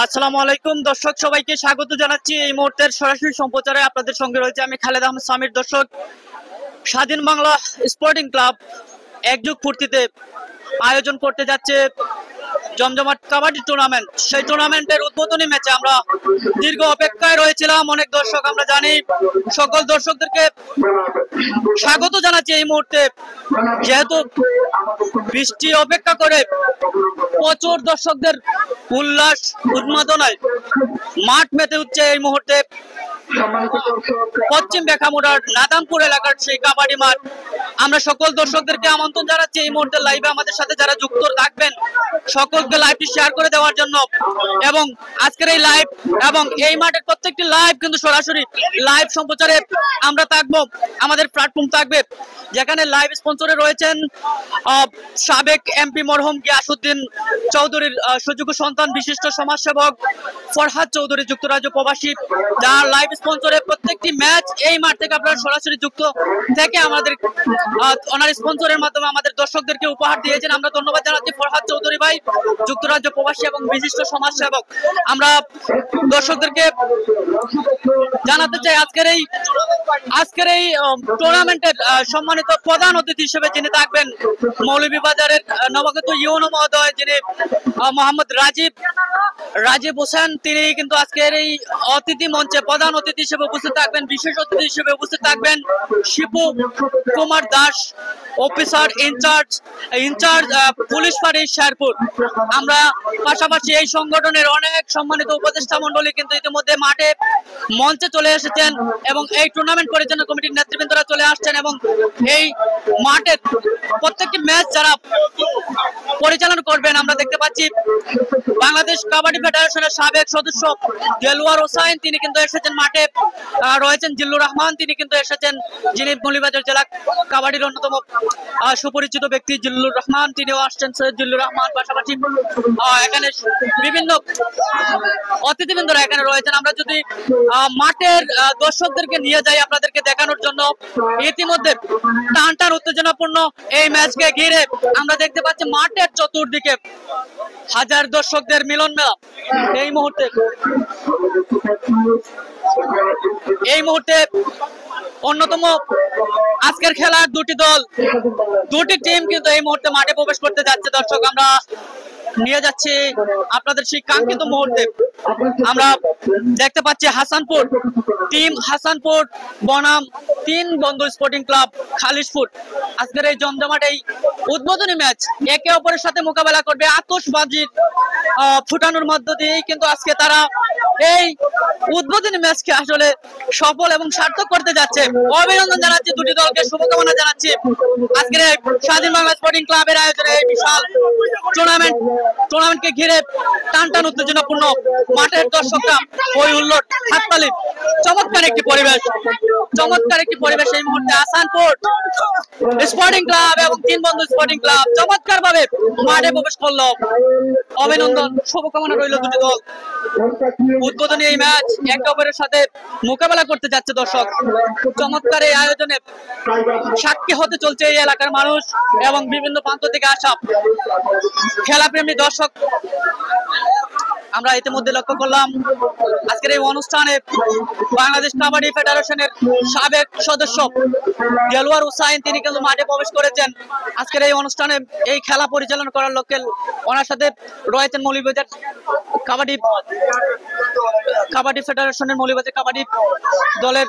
আসসালামু আলাইকুম দর্শক, সবাইকে স্বাগত জানাচ্ছি এই মুহূর্তের সরাসরি সম্প্রচারে। আপনাদের সঙ্গে রয়েছে আমি খালেদ আহমেদ সামির। দর্শক, স্বাধীন বাংলা স্পোর্টিং ক্লাব একযুগ পূর্তিতে আয়োজন করতে যাচ্ছে জমজমাট কাবাডি টুর্নামেন্ট। সেই টুর্নামেন্টের উদ্বোধনী ম্যাচে আমরা দীর্ঘ অপেক্ষায় রয়েছিলাম। অনেক দর্শক, আমরা জানি, সকল দর্শকদেরকে স্বাগত জানাচ্ছি এই মুহূর্তে। যেহেতু বৃষ্টি অপেক্ষা করে প্রচুর দর্শকদের উল্লাস উন্মাদনায় মাঠ মেতে উঠছে এই মুহূর্তে পশ্চিম বেখামুড়ার নাদামপুর এলাকার সেই কাবাডি মাঠ। আমরা সকল দর্শকদেরকে আমন্ত্রণ জানাচ্ছি এই মুহূর্তে লাইভে আমাদের সাথে যারা যুক্ত থাকবেন সকলকে লাইভটি শেয়ার করে দেওয়ার জন্য। এবং আজকের এই লাইভ এবং এই মাঠের প্রত্যেকটি লাইভ কিন্তু সরাসরি লাইভ সম্প্রচারে আমরা থাকবো। আমাদের প্ল্যাটফর্ম থাকবে যেখানে লাইভ স্পন্সরে রয়েছেন সাবেক এমপি মরহুম গিয়াসউদ্দিন চৌধুরীর সুযোগ্য সন্তান বিশিষ্ট সমাজসেবক ফরহাদ চৌধুরী, যুক্তরাজ্য প্রবাসী, যার লাইভ স্পন্সরে প্রত্যেকটি ম্যাচ এই মাঠ থেকে আপনারা সরাসরি যুক্ত থেকে আমাদের ওনার স্পন্সরের মাধ্যমে আমাদের দর্শকদেরকে উপহার দিয়েছেন। আমরা ধন্যবাদ জানাচ্ছি ফরহাদ চৌধুরী ভাই, যুক্তরাজ্য প্রবাসী এবং বিশিষ্ট সমাজসেবক। আমরা দর্শকদেরকে জানাতে চাই আজকের এই টুর্নামেন্টের সম্মানিত প্রধান অতিথি হিসেবে যিনি থাকবেন মৌলভীবাজারের নবাগত ইউনো মহোদয়, যিনি মোহাম্মদ রাজীব হোসেন, তিনি কিন্তু আজকের এই অতিথি মঞ্চে প্রধান অতিথি হিসেবে উপস্থিত থাকবেন। বিশেষ অতিথি হিসেবে উপস্থিত থাকবেন Shipu Kumar Das, officer in charge police ফাঁড়ি শেরপুর। আমরা পাশাপাশি এই সংগঠনের অনেক সম্মানিত উপদেষ্টা মন্ডলী কিন্তু ইতিমধ্যে মাঠে মঞ্চে চলে এসেছেন এবং এই টুর্নামেন্ট পরিচালনা কমিটির নেতৃবৃন্দরা চলে আসছেন এবং এই মাঠের প্রত্যেকটি ম্যাচ যারা পরিচালনা করবেন আমরা দেখতে পাচ্ছি বাংলাদেশ কাবাডি ফেডারেশনের সাবেক সদস্য দেলোয়ার হোসাইন, তিনি কিন্তু এসেছেন মাঠে। রয়েছেন জিল্লুর রহমান, তিনি কিন্তু এসেছেন, যিনি মৌলভীবাজার জেলা কাবাডির অন্যতম সুপরিচিত ব্যক্তি জিল্লুর রহমান, তিনিও আসছেন। সৈয়দ জিল্লুর রহমান, পাশাপাশি এখানে বিভিন্ন অতিথিবৃন্দরা এখানে রয়েছেন। আমরা যদি মাঠের দর্শকদেরকে নিয়ে যাই আপনাদেরকে দেখানোর জন্য, ইতিমধ্যে টান উত্তেজনাপূর্ণ এই ম্যাচকে ঘিরে আমরা দেখতে পাচ্ছি মাঠের চতুর্দিকে হাজার দর্শকদের মিলন মেলা। এই মুহূর্তে অন্যতম আজকের খেলার দুটি টিম কিন্তু এই মুহূর্তে মাঠে প্রবেশ করতে যাচ্ছে। দর্শক, আমরা নিয়ে যাচ্ছি আপনাদের সেই কাঙ্ক্ষিত মুহূর্তে। আমরা দেখতে পাচ্ছি হাসানপুর বনাম তিন বন্ধু স্পোর্টিং ক্লাব খালিশপুর। আজকের এই জমজমাট এই উদ্বোধনী ম্যাচ একে অপরের সাথে মোকাবেলা করবে আতশবাজির ফুটানোর মধ্য দিয়েই কিন্তু আজকে তারা এই উদ্বোধনী ম্যাচকে আসলে সফল এবং সার্থক করতে যাচ্ছে। অভিনন্দন জানাচ্ছি দুটি দলকে, শুভকামনা জানাচ্ছি আজকের স্বাধীন বাংলা স্পোর্টিং ক্লাবের আয়োজনে এই বিশাল টুর্নামেন্টকে ঘিরে টান উত্তেজনাপূর্ণ মাঠের দর্শকরা ওই হুল্লোড় হাততালি, চমৎকার একটি পরিবেশ এই মুহূর্তে। হাসানপুর স্পোর্টিং ক্লাব এবং তিন বন্ধু স্পোর্টিং ক্লাব চমৎকার ভাবে মাঠে প্রবেশ করলো। অভিনন্দন, শুভকামনা রইল দুটি দল। উদ্বোধনী এই ম্যাচ একে অপরের সাথে মোকাবেলা করতে যাচ্ছে। দর্শক, চমৎকার এই আয়োজনে সাক্ষী হতে চলছে এই এলাকার মানুষ এবং বিভিন্ন প্রান্ত থেকে আসা খেলাপ্রেমী দর্শক। আমরা ইতিমধ্যে লক্ষ্য করলাম আজকের এই অনুষ্ঠানে বাংলাদেশ কাবাডি ফেডারেশনের সাবেক সদস্য দেলোয়ার হোসাইন, তিনি কিন্তু মাঠে প্রবেশ করেছেন আজকের এই অনুষ্ঠানে এই খেলা পরিচালনা করার লক্ষ্যে। ওনার সাথে রয়েছেন মৌলভীবাজার কাবাডি ফেডারেশনের মৌলভীবাজার কাবাডি দলের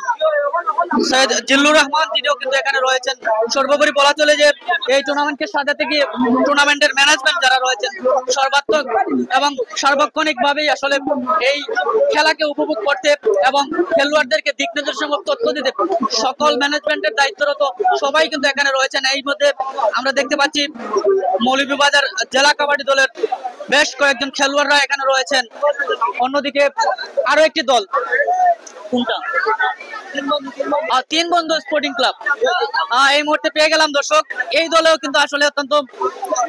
সৈয়দ জিল্লুর রহমান, তিনিও কিন্তু এখানে রয়েছেন। সর্বোপরি বলা চলে যে এই টুর্নামেন্টকে সাজাতে গিয়ে টুর্নামেন্টের ম্যানেজমেন্ট যারা রয়েছেন সর্বাত্মক এবং সার্বক্ষণিক ভাবেই আসলে এই খেলাকে উপভোগ করতে এবং খেলোয়াড়দেরকে দিক নির্দেশমূলক তথ্য দিতে সকল ম্যানেজমেন্টের দায়িত্বরত সবাই কিন্তু এখানে রয়েছেন। এই মধ্যে আমরা দেখতে পাচ্ছি মৌলভীবাজার জেলা কাবাডি দলের বেশ কয়েকজন খেলোয়াড়রা এখানে রয়েছেন। অন্যদিকে আরো একটি দল, কোনটা? তিন বন্ধু স্পোর্টিং ক্লাব এই মুহূর্তে পেয়ে গেলাম। দর্শক, এই দলেও কিন্তু আসলে অত্যন্ত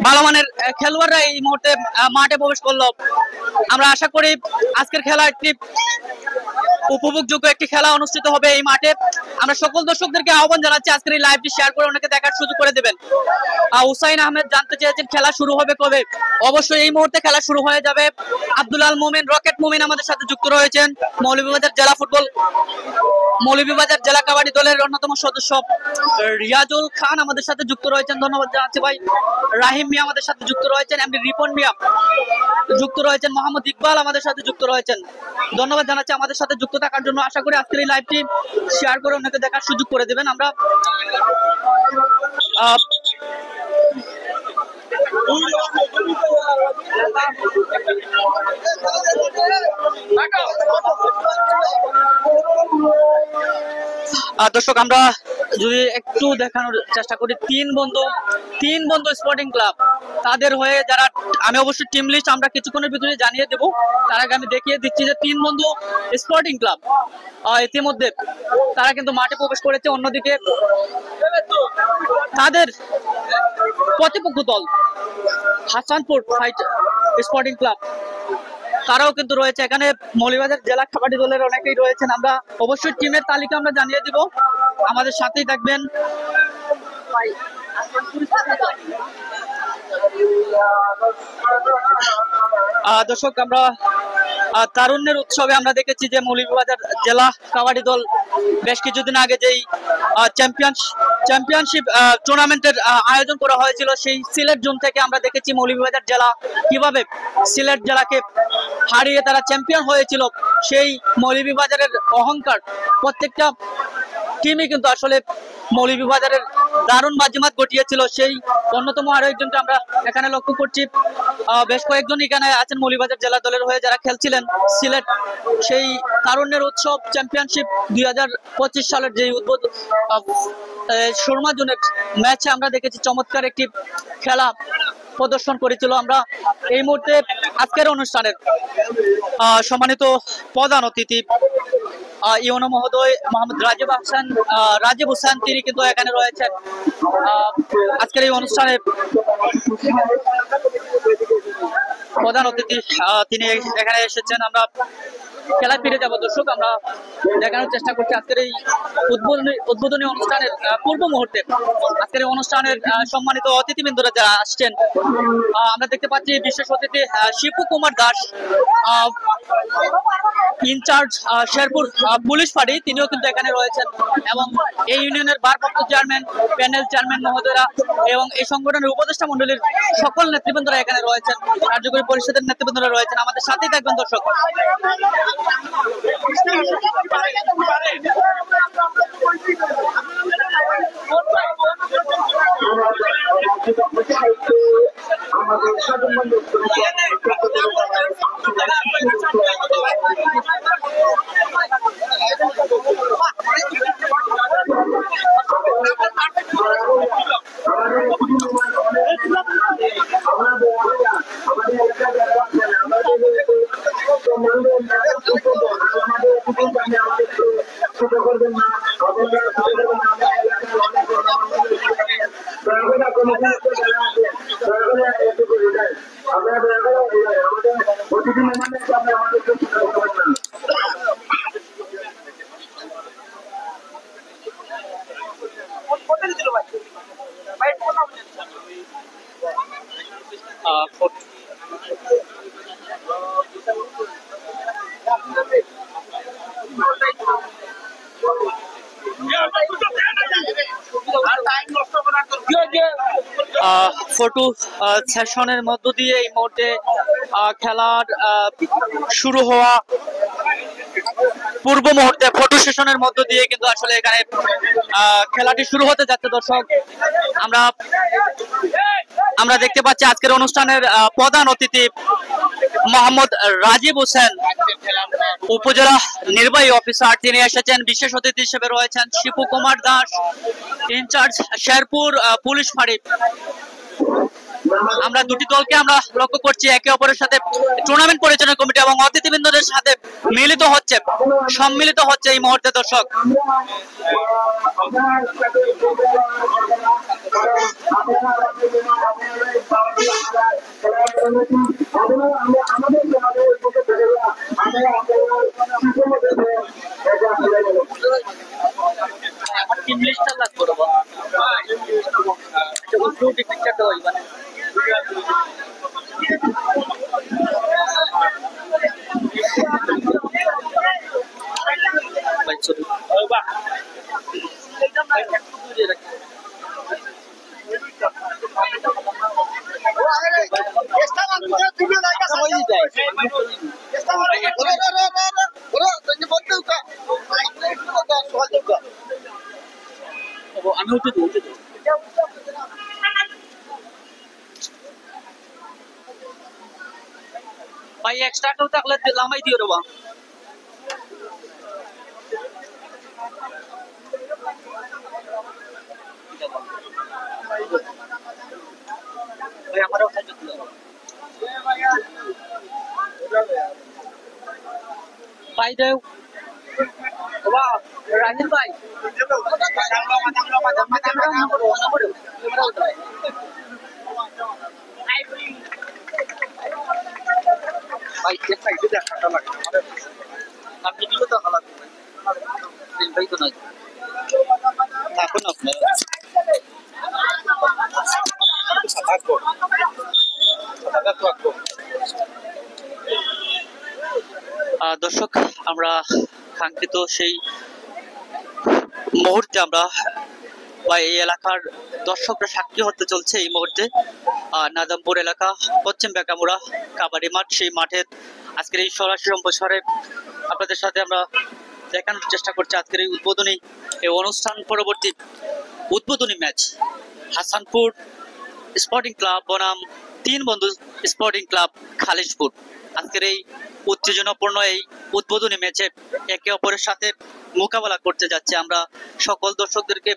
ভালো মানের খেলোয়াড়রা এই মুহূর্তে মাঠে প্রবেশ করলো। আমরা আশা করি আজকের খেলা একটি উপভোগযোগ্য একটি খেলা অনুষ্ঠিত হবে এই মাঠে। আমরা সকল দর্শকদেরকে আহ্বান জানাচ্ছি আজকের এই লাইভটি শেয়ার করে অনেকে দেখার সুযোগ করে দেবেন। হুসাইন আহমেদ জানতে চেয়েছেন খেলা শুরু হবে কবে। অবশ্যই এই মুহূর্তে খেলা শুরু হয়ে যাবে। আব্দুল আল মোমিন রকেট মোমিন আমাদের সাথে যুক্ত রয়েছেন। মৌলভীবাজার জেলা কাবাডি দলের অন্যতম সদস্য রিয়াজুল খান আমাদের সাথে যুক্ত রয়েছেন, ধন্যবাদ জানাচ্ছি ভাই। রাহিম মিয়া আমাদের সাথে যুক্ত রয়েছেন, এমডি রিপন মিয়া যুক্ত রয়েছেন, মোহাম্মদ ইকবাল আমাদের সাথে যুক্ত রয়েছেন, ধন্যবাদ জানাচ্ছি আমাদের সাথে যুক্ত থাকার জন্য। আশা করি আজকের এই লাইভটি শেয়ার করে অনেকে দেখার সুযোগ করে দেবেন। আমরা দর্শক আমরা যদি একটু দেখানোর চেষ্টা করি, তিন বন্ধু স্পোর্টিং ক্লাব তাদের হয়ে যারা, আমি অবশ্যই টিম লিস্ট আমরা কিছুক্ষণের ভিতরে জানিয়ে দেব, তার আগে আমি দেখিয়ে দিচ্ছি যে তিন বন্ধু স্পোর্টিং ক্লাব ইতিমধ্যে তারা কিন্তু মাঠে প্রবেশ করেছে। অন্যদিকে তাদের প্রতিপক্ষ দল হাসানপুর ফাইট স্পোর্টিং ক্লাব তারাও কিন্তু রয়েছে এখানে। মৌলভীবাজার জেলা কাবাডি দলের অনেকেই রয়েছেন। আমরা অবশ্যই টিমের তালিকা আমরা জানিয়ে দিব, আমাদের সাথেই থাকবেন। দর্শক আমরা তারুণ্যের উৎসবে আমরা দেখেছি যে মৌলভীবাজার জেলা কাবাডি দল বেশ কিছুদিন আগে যেই চ্যাম্পিয়নশিপ টুর্নামেন্টের আয়োজন করা হয়েছিল, সেই সিলেট জোন থেকে আমরা দেখেছি মৌলভীবাজার জেলা কিভাবে সিলেট জেলাকে হারিয়ে তারা চ্যাম্পিয়ন হয়েছিল। সেই মৌলভীবাজারের অহংকার প্রত্যেকটা টিমই কিন্তু আসলে মৌলভীবাজারের দারুণ বাজিমাত ঘটিয়েছিল। সেই অন্যতম আরো একজনকে আমরা এখানে লক্ষ্য করছি। বেশ কয়েকজন এখানে আছেন মৌলভীবাজার জেলা দলের হয়ে যারা খেলছিলেন সিলেট সেই তারুণ্যের উৎসব চ্যাম্পিয়নশিপ 2025 সালের যে উদ্বোধন সুরমা জোনের ম্যাচে আমরা দেখেছি চমৎকার একটি খেলা প্রদর্শন করেছিল। আমরা এই মুহূর্তে আজকের অনুষ্ঠানের সম্মানিত প্রধান অতিথি ইউনো মহোদয় মোহাম্মদ রাজীব হোসেন তিনি কিন্তু এখানে রয়েছেন আজকের এই অনুষ্ঠানে প্রধান অতিথি, তিনি এখানে এসেছেন। আমরা খেলায় ফিরে যাবো দর্শক, আমরা দেখানোর চেষ্টা করছি আজকের এই উদ্বোধনী অনুষ্ঠানের পূর্ব মুহূর্তে আজকের এই অনুষ্ঠানের সম্মানিত অতিথিবৃন্দরা যারা আসছেন। আমরা দেখতে পাচ্ছি বিশেষ অতিথি শিপু কুমার দাস, ইনচার্জ শেরপুর পুলিশ ফাঁড়ি, তিনিও কিন্তু এখানে রয়েছেন, এবং এই ইউনিয়নের ভারপ্রাপ্ত চেয়ারম্যান, প্যানেল চেয়ারম্যান মহোদয়রা এবং এই সংগঠনের উপদেষ্টা মন্ডলীর সকল নেতৃবৃন্দরা এখানে রয়েছেন, কার্যকরী পরিষদের নেতৃবৃন্দরা রয়েছেন। আমাদের সাথেই থাকবেন দর্শক। ফটো সেশনের মধ্য দিয়ে এই মুহূর্তে খেলার শুরু হওয়া পূর্ব মুহূর্তে ফটো সেশনের মধ্য দিয়ে কিন্তু আসলে এখানে খেলাটি শুরু হতে যাচ্ছে দর্শক। আমরা দেখতে পাচ্ছি আজকের অনুষ্ঠানের প্রধান অতিথি মোহাম্মদ রাজীব হোসেন, উপজেলা নির্বাহী অফিসার, তিনি এসেছেন। বিশেষ অতিথি হিসেবে রয়েছেন শিপু কুমার দাস, ইনচার্জ শেরপুর পুলিশ ফাঁড়ি। আমরা দুটি দলকে আমরা লক্ষ্য করছি একে অপরের সাথে টুর্নামেন্ট পরিচালনা কমিটি এবং অতিথিবৃন্দদের সাথে সম্মিলিত হচ্ছে এই মুহূর্তে দর্শক। আমাদের ভাই এক্সট্রা কেউ থাকলে লামাই দিও রে বা ভাই আমারও খাই দিতে ভাই দেও বাবা রাহিল ভাই ভাই চেক খাই দিতে টাকা লাগে আপনি দিলে তো ভালো লাগবে ভাই তো নাই থাকুন আপনি দর্শক আমরা কাঙ্ক্ষিত সেই মুহূর্তে আমরা বা এই এলাকার দর্শকরা সাক্ষী হতে চলছে এই মুহূর্তে নাজামপুর এলাকা পশ্চিম বেকামুড়া কাবাডি মাঠ সেই মাঠে আজকের এই সরাসরি সম্প্রচারে আপনাদের সাথে আমরা দেখানোর চেষ্টা করছি আজকের এই উদ্বোধনী এই অনুষ্ঠান পরবর্তী উদ্বোধনী ম্যাচ হাসানপুর স্পোর্টিং ক্লাব বনাম তিন বন্ধু স্পোর্টিং ক্লাব খালিশপুর আজকের এই উত্তেজনাপূর্ণ এই উদ্বোধনী ম্যাচে একে অপরের সাথে মোকাবেলা করতে যাচ্ছে আমরা সকল দর্শকদেরকে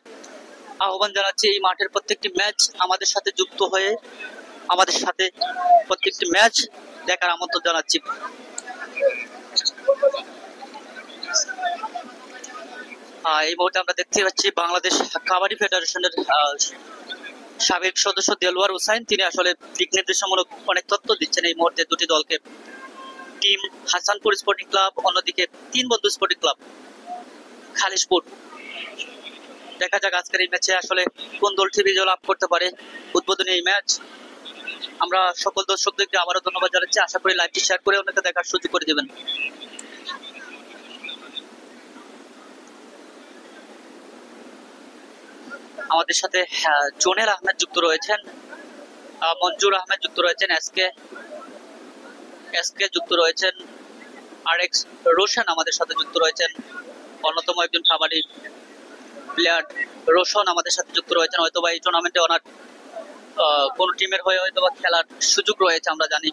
আহ্বান জানাচ্ছি এই মাঠের প্রত্যেকটি ম্যাচ আমাদের সাথে যুক্ত হয়ে আমাদের সাথে প্রত্যেকটি ম্যাচ দেখার আমন্ত্রণ জানাচ্ছি এই মুহূর্তে আমরা দেখতে পাচ্ছি বাংলাদেশ কাবাডি ফেডারেশনের সাবেক সদস্য দেলোয়ার হুসাইন তিনি আসলে দিক নির্দেশমূলক অনেক তথ্য দিচ্ছেন এই মুহূর্তে দুটি দলকে টিম হাসানপুর স্পোর্টিং ক্লাব অন্যদিকে তিন বন্ধু স্পোর্টিং ক্লাব খালিশপুর দেখা যাক আজকের এই ম্যাচে আসলে কোন দলটি বিজয় লাভ করতে পারে উদ্বোধনী এই ম্যাচ আমরা সকল দর্শকদেরকে আবারও ধন্যবাদ জানাচ্ছি আশা করি লাইভটি শেয়ার করে অনেকে দেখার সুযোগ করে দেবেন আমাদের সাথে জোনেল আহমেদ যুক্ত রয়েছেন মঞ্জুর আহমেদ যুক্ত রয়েছেন এসকে যুক্ত রয়েছেন আরএক্স রোশন আমাদের সাথে যুক্ত রয়েছেন অন্যতম একজন কাবাডি প্লেয়ার রোশন আমাদের সাথে যুক্ত রয়েছেন হয়তোবা এই টুর্নামেন্টে ওনার কোন টিমের হয়ে হয়তোবা খেলার সুযোগ রয়েছে আমরা জানি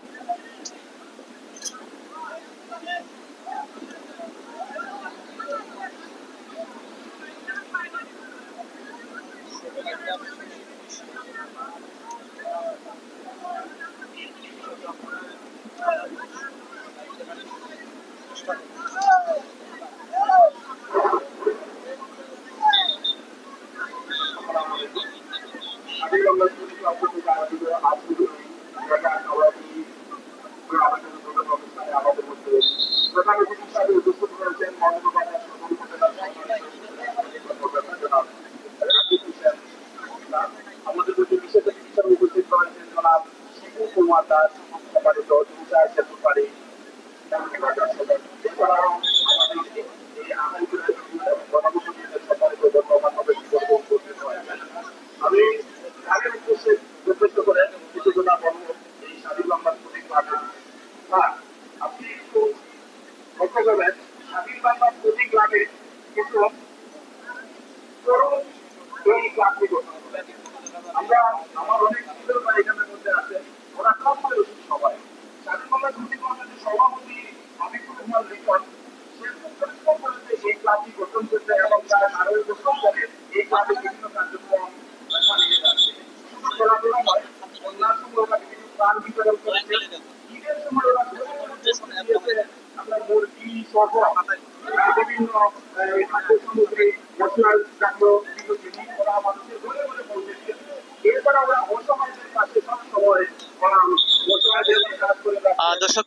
দর্শক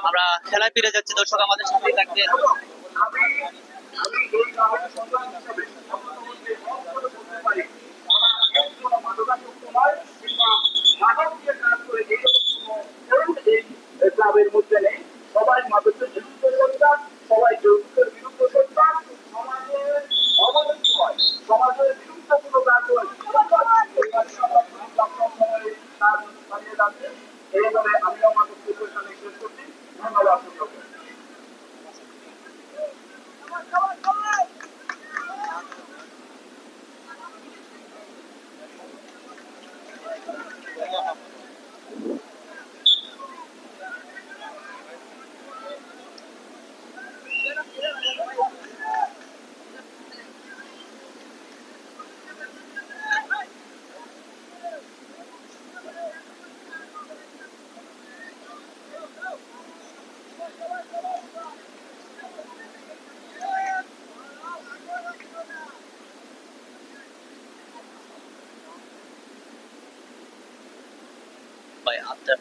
আমরা খেলায় ফিরে যাচ্ছি দর্শক আমাদের সাথে থাকবেন ক্লাবের মধ্যে নেই সবাই মাদকের বিরুদ্ধে সন্তান সবাই যৌতুকের বিরুদ্ধে সন্তান সমাজের অবনতি হয় সমাজের বিরুদ্ধে কোনো কাজ হয় এইভাবে আমি আমার বক্তব্য এখানে শেষ করছি ধন্যবাদ সকলকে ভাই আচ্ছা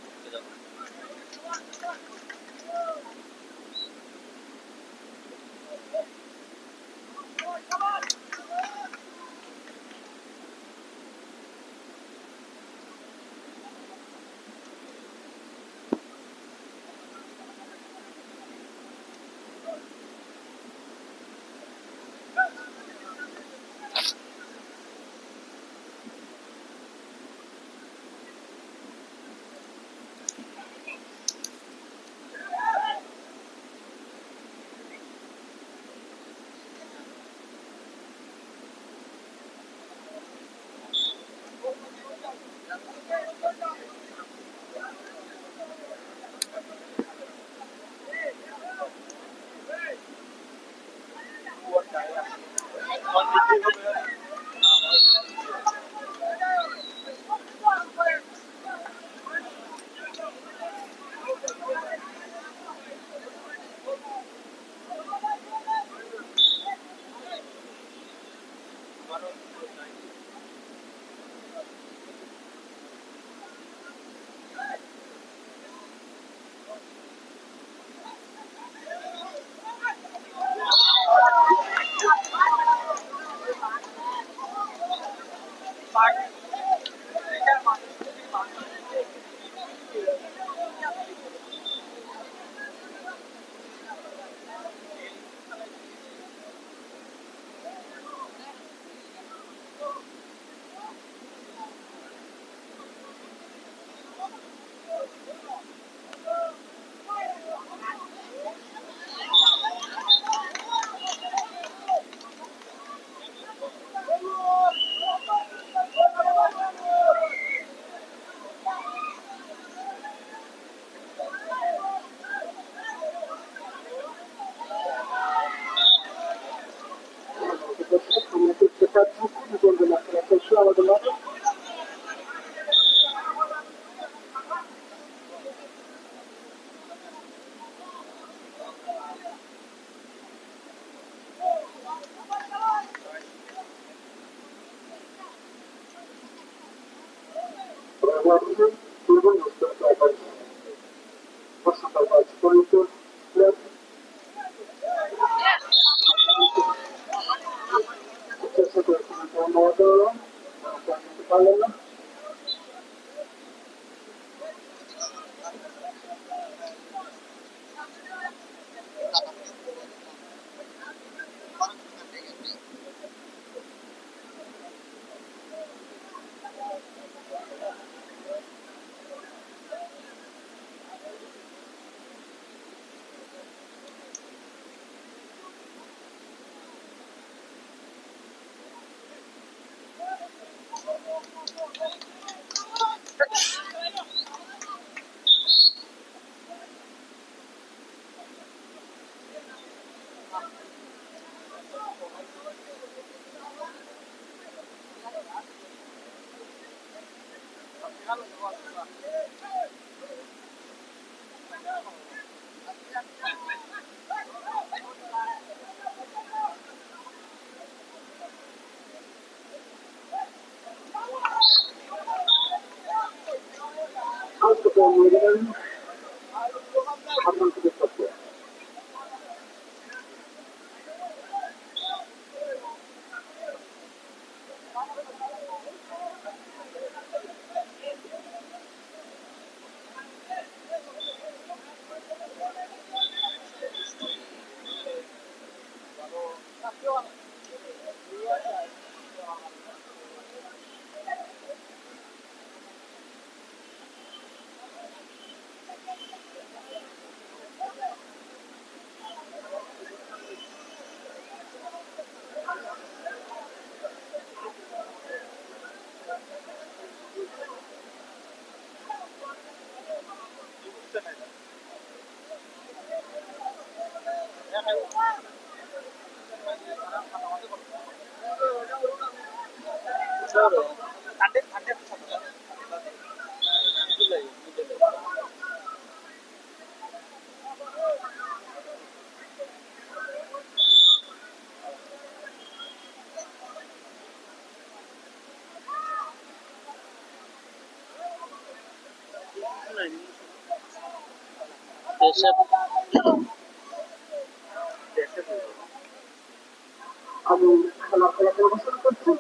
আমি খেলা পরিবেশন করছি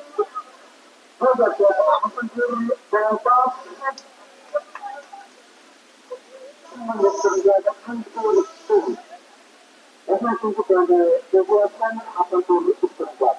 এখন কিন্তু দেবু আছেন আপনার উত্তর ক্লাব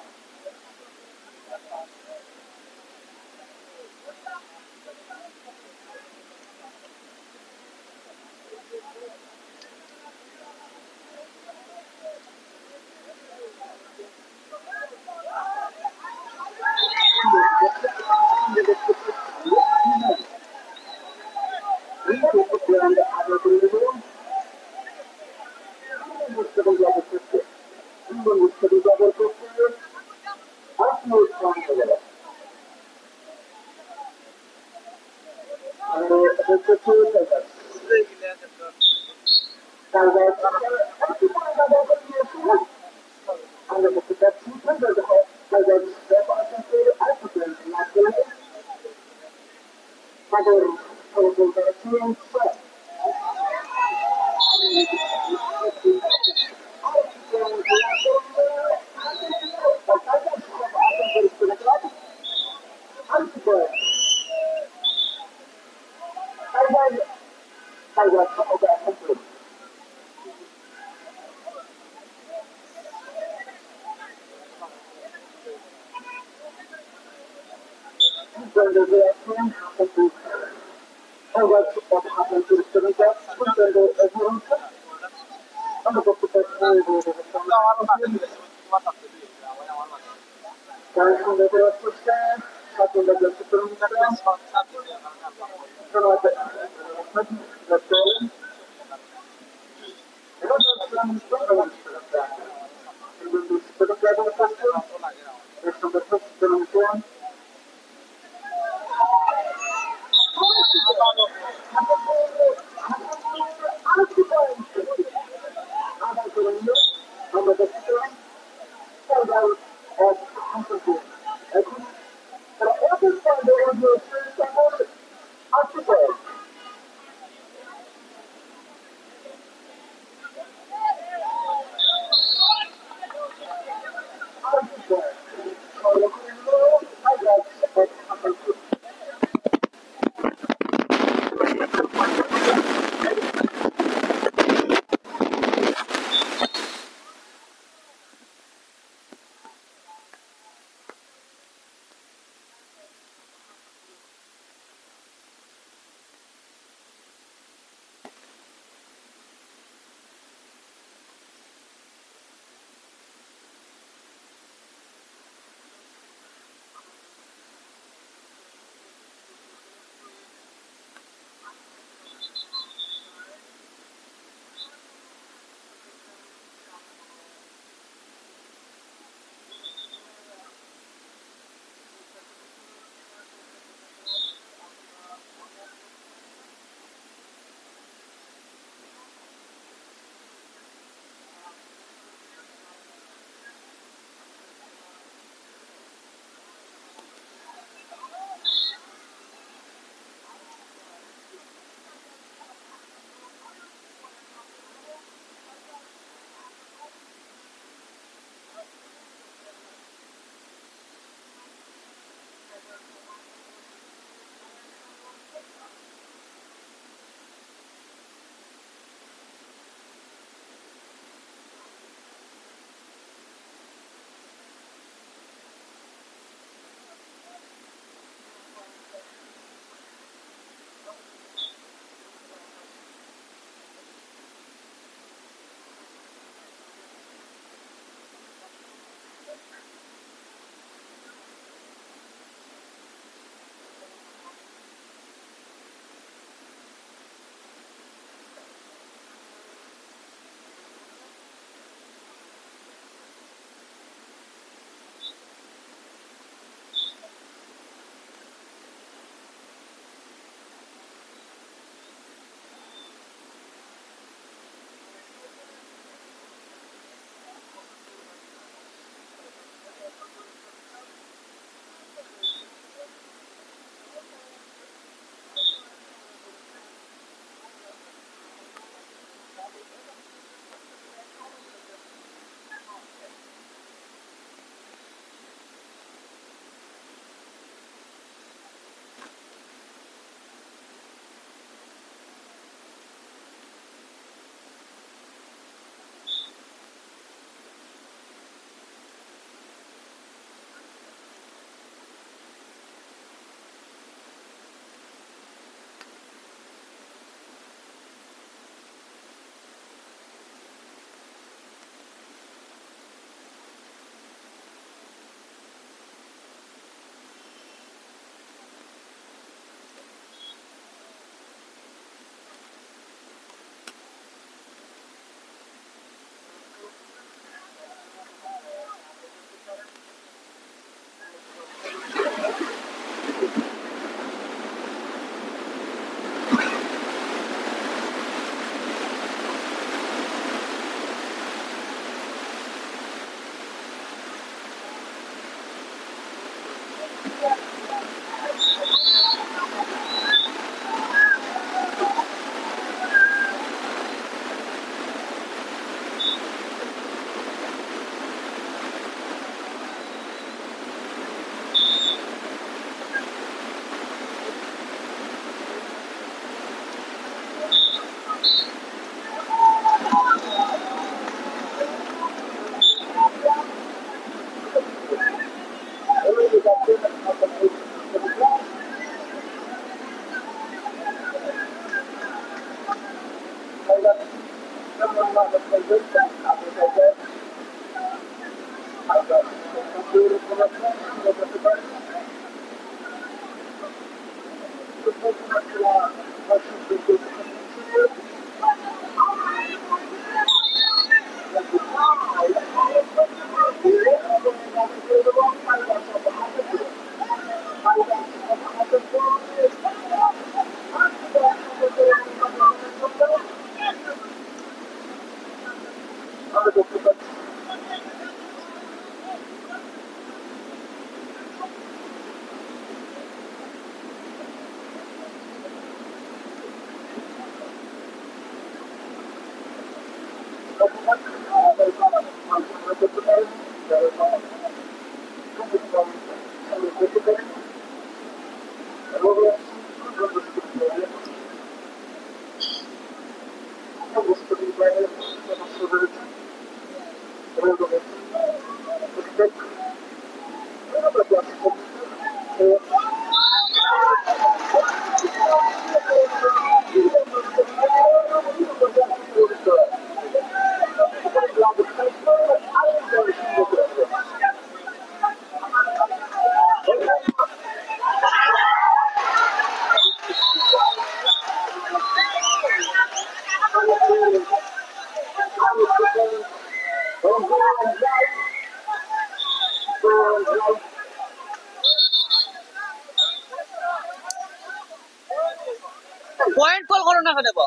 পয়েন্ট কল করো না কেন দেবো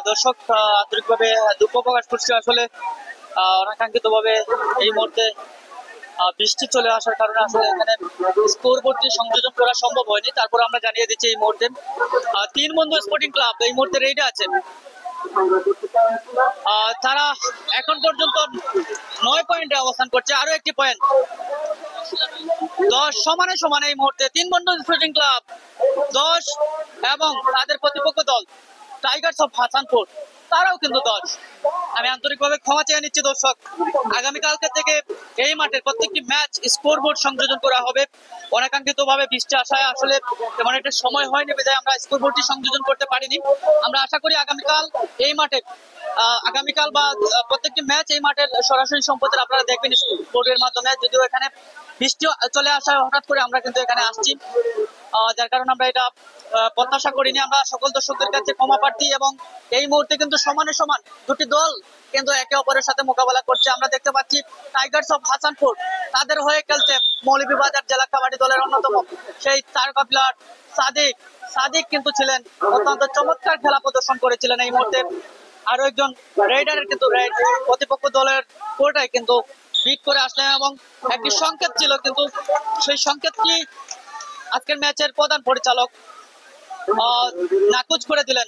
দর্শক আন্তরিকভাবে দুঃখ প্রকাশ করছি আসলে অনাকাঙ্ক্ষিত ভাবে এই মুহূর্তে বৃষ্টি চলে আসার কারণে আসলে এখানে স্কোর বোর্ডটি সংযোজন করা সম্ভব হয়নি। তারপর আমরা জানিয়ে দিচ্ছি এই মুহূর্তে 3 বন্ধু স্পোর্টিং ক্লাব এই মুহূর্তে রেডে আছে। তারা এখন পর্যন্ত 9 পয়েন্টে অবস্থান করছে, আরো একটি পয়েন্ট 10 সমানে সমানে এই মুহূর্তে 3 বন্ধু স্পোর্টিং ক্লাব 10 এবং তাদের প্রতিপক্ষ দল টাইগার্স অফ হাসানপুর তারাও কিন্তু 10। আমি আন্তরিকভাবে ক্ষমা চেয়ে নিচ্ছি দর্শক, আগামীকালকে থেকে এই মাঠের প্রত্যেকটি ম্যাচ স্কোর বোর্ড সংযোজন করা হবে। অনাকাঙ্ক্ষিত ভাবে বৃষ্টি আসায় আসলে তেমন একটা সময় হয়নি, বিধায় আমরা স্কোর বোর্ডটি সংযোজন করতে পারিনি। আমরা আশা করি আগামীকাল এই মাঠে আগামীকাল বা প্রত্যেকটি ম্যাচ এই মাঠের সরাসরি সম্প্রচার আপনারা দেখবেন স্কোর বোর্ডের মাধ্যমে। যদিও এখানে বৃষ্টি চলে আসায় হঠাৎ করে আমরা কিন্তু এখানে আসছি, যার কারণে আমরা এটা প্রত্যাশা করিনি। আমরা সকল দর্শকদের কাছে ক্ষমা প্রার্থী এবং এই মুহূর্তে কিন্তু সমানে সমান দুটি দল কিন্তু একে অপরের সাথে মোকাবেলা করছে। আমরা দেখতে পাচ্ছি টাইগার্স অফ হাসানপুর তাদের হয়ে খেলছে মৌলভীবাজার জেলা কাবাডি দলের অন্যতম সেই তারকা প্লেয়ার সাদিক কিন্তু ছিলেন, অত্যন্ত চমৎকার খেলা প্রদর্শন করেছিলেন। এই মুহূর্তে আরো একজন রেডারের কিন্তু প্রতিপক্ষ দলের কোর্টাই কিন্তু বিট করে আসলেন এবং একটি সংকেত ছিল, কিন্তু সেই সংকেতটি আজকের ম্যাচের প্রধান পরিচালক নাকচ করে দিলেন।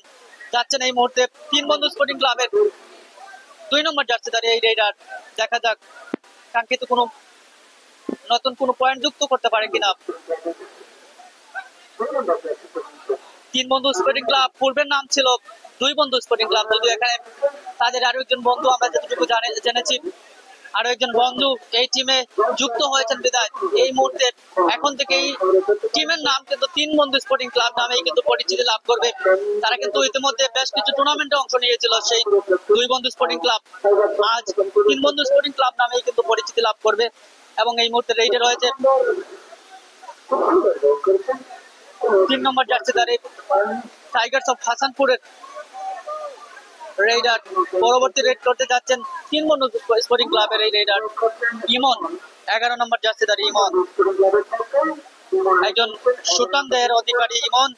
যাচ্ছেন এই মুহূর্তে তিন বন্ধু স্পোর্টিং ক্লাবের 2 নম্বর জার্সিধারী এই রেইডার। দেখা যাক কাঙ্ক্ষিত কোনো নতুন কোনো পয়েন্ট যুক্ত করতে পারে কিনা। তিন বন্ধু স্পোর্টিং ক্লাব পূর্বের নাম ছিল 2 বন্ধু স্পোর্টিং ক্লাব, যদিও এখানে তাদের আরো একজন বন্ধু আমরা যতটুকু জেনেছি আরো একজন বন্ধু এই টিমে যুক্ত হয়েছেন বিদায় এই মুহূর্তে এখন থেকে এই টিমের নাম কিন্তু 3 বন্ধু স্পোর্টিং ক্লাব নামেই কিন্তু পরিচিতি লাভ করবে। তারা কিন্তু ইতিমধ্যে বেশ কিছু টুর্নামেন্টে অংশ নিয়েছিল। সেই 2 বন্ধু স্পোর্টিং ক্লাব আজ 3 বন্ধু স্পোর্টিং ক্লাব নামেই কিন্তু পরিচিতি লাভ করবে এবং এই মুহূর্তে রেইডে রয়েছে 3 নম্বর জার্সিধারী টাইগার্স অফ হাসানপুরের রেইডার। পরবর্তী রেড করতে যাচ্ছেন 3 বন্ধু স্পোর্টিং ক্লাবের এই রেইডার ইমন, 11 নম্বর জার্সিধারী ইমন। একজন সুটানদের অধিকারী ইমন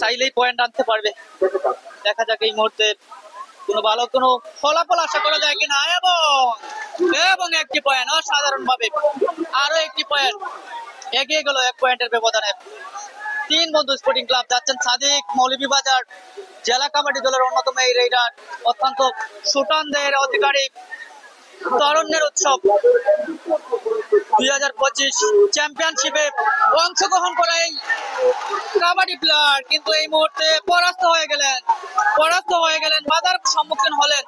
চাইলেই পয়েন্ট আনতে পারবে। দেখা যাক এই মুহূর্তে কোনো ভালো কোনো ফলাফল আশা করা যায় কিনা। এবং একটি পয়েন্ট অসাধারণ ভাবে আরো একটি পয়েন্ট এগিয়ে গেল 1 পয়েন্টের ব্যবধানে। 3 বন্ধু স্পোর্টিং ক্লাব যাচ্ছেন সাদিক, মৌলভীবাজার জেলা কাবাডি দলের অন্যতম এই রেইডার, অত্যন্ত সুটানদের অধিকারী। তরুণের উৎসব 2025 চ্যাম্পিয়নশিপে অংশগ্রহণ করা এই কাবাডি প্লেয়ার কিন্তু এই মুহূর্তে পরাস্ত হয়ে গেলেন, বাধার সম্মুখীন হলেন।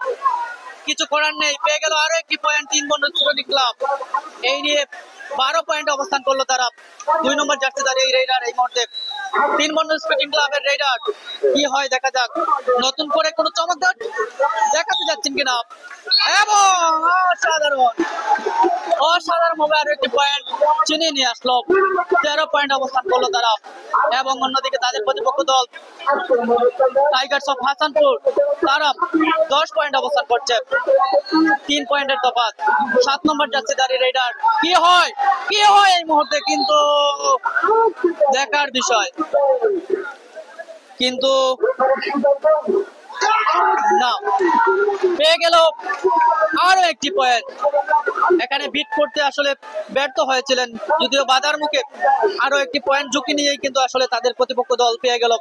কিছু করার নেই, পেয়ে গেল আরো একটি পয়েন্ট 3 বন্ধু স্পোর্টিং ক্লাব। এই নিয়ে 12 পয়েন্ট অবস্থান করলো তারা। 2 নম্বর জার্সিধারী এই রেইডার এই মুহূর্তে 3 বন্ধু স্পোর্টিং ক্লাবের রেইডার। কি হয় দেখা যাক, নতুন করে কোনো চমক দেখাতে যাচ্ছেন কিনা। এবং অসাধারণ ভাবে আরো একটি পয়েন্ট চিনিয়ে নিয়ে আসলো। 13 পয়েন্ট অবস্থান করলো তারা এবং অন্যদিকে তাদের প্রতিপক্ষ দল টাইগার্স অফ হাসানপুর তারা 10 পয়েন্ট অবস্থান করছে, 3 পয়েন্টের তফাৎ। 7 নম্বর জার্সিধারী রেইডার কি হয় এই মুহূর্তে কিন্তু দেখার বিষয়, কিন্তু না, পেয়ে গেল আরো একটি পয়েন্ট। এখানে বিট করতে আসলে ব্যর্থ হয়েছিলেন, যদিও বাধার মুখে আরো একটি পয়েন্ট ঝুঁকি নিয়েই কিন্তু আসলে তাদের প্রতিপক্ষ দল পেয়ে গেল।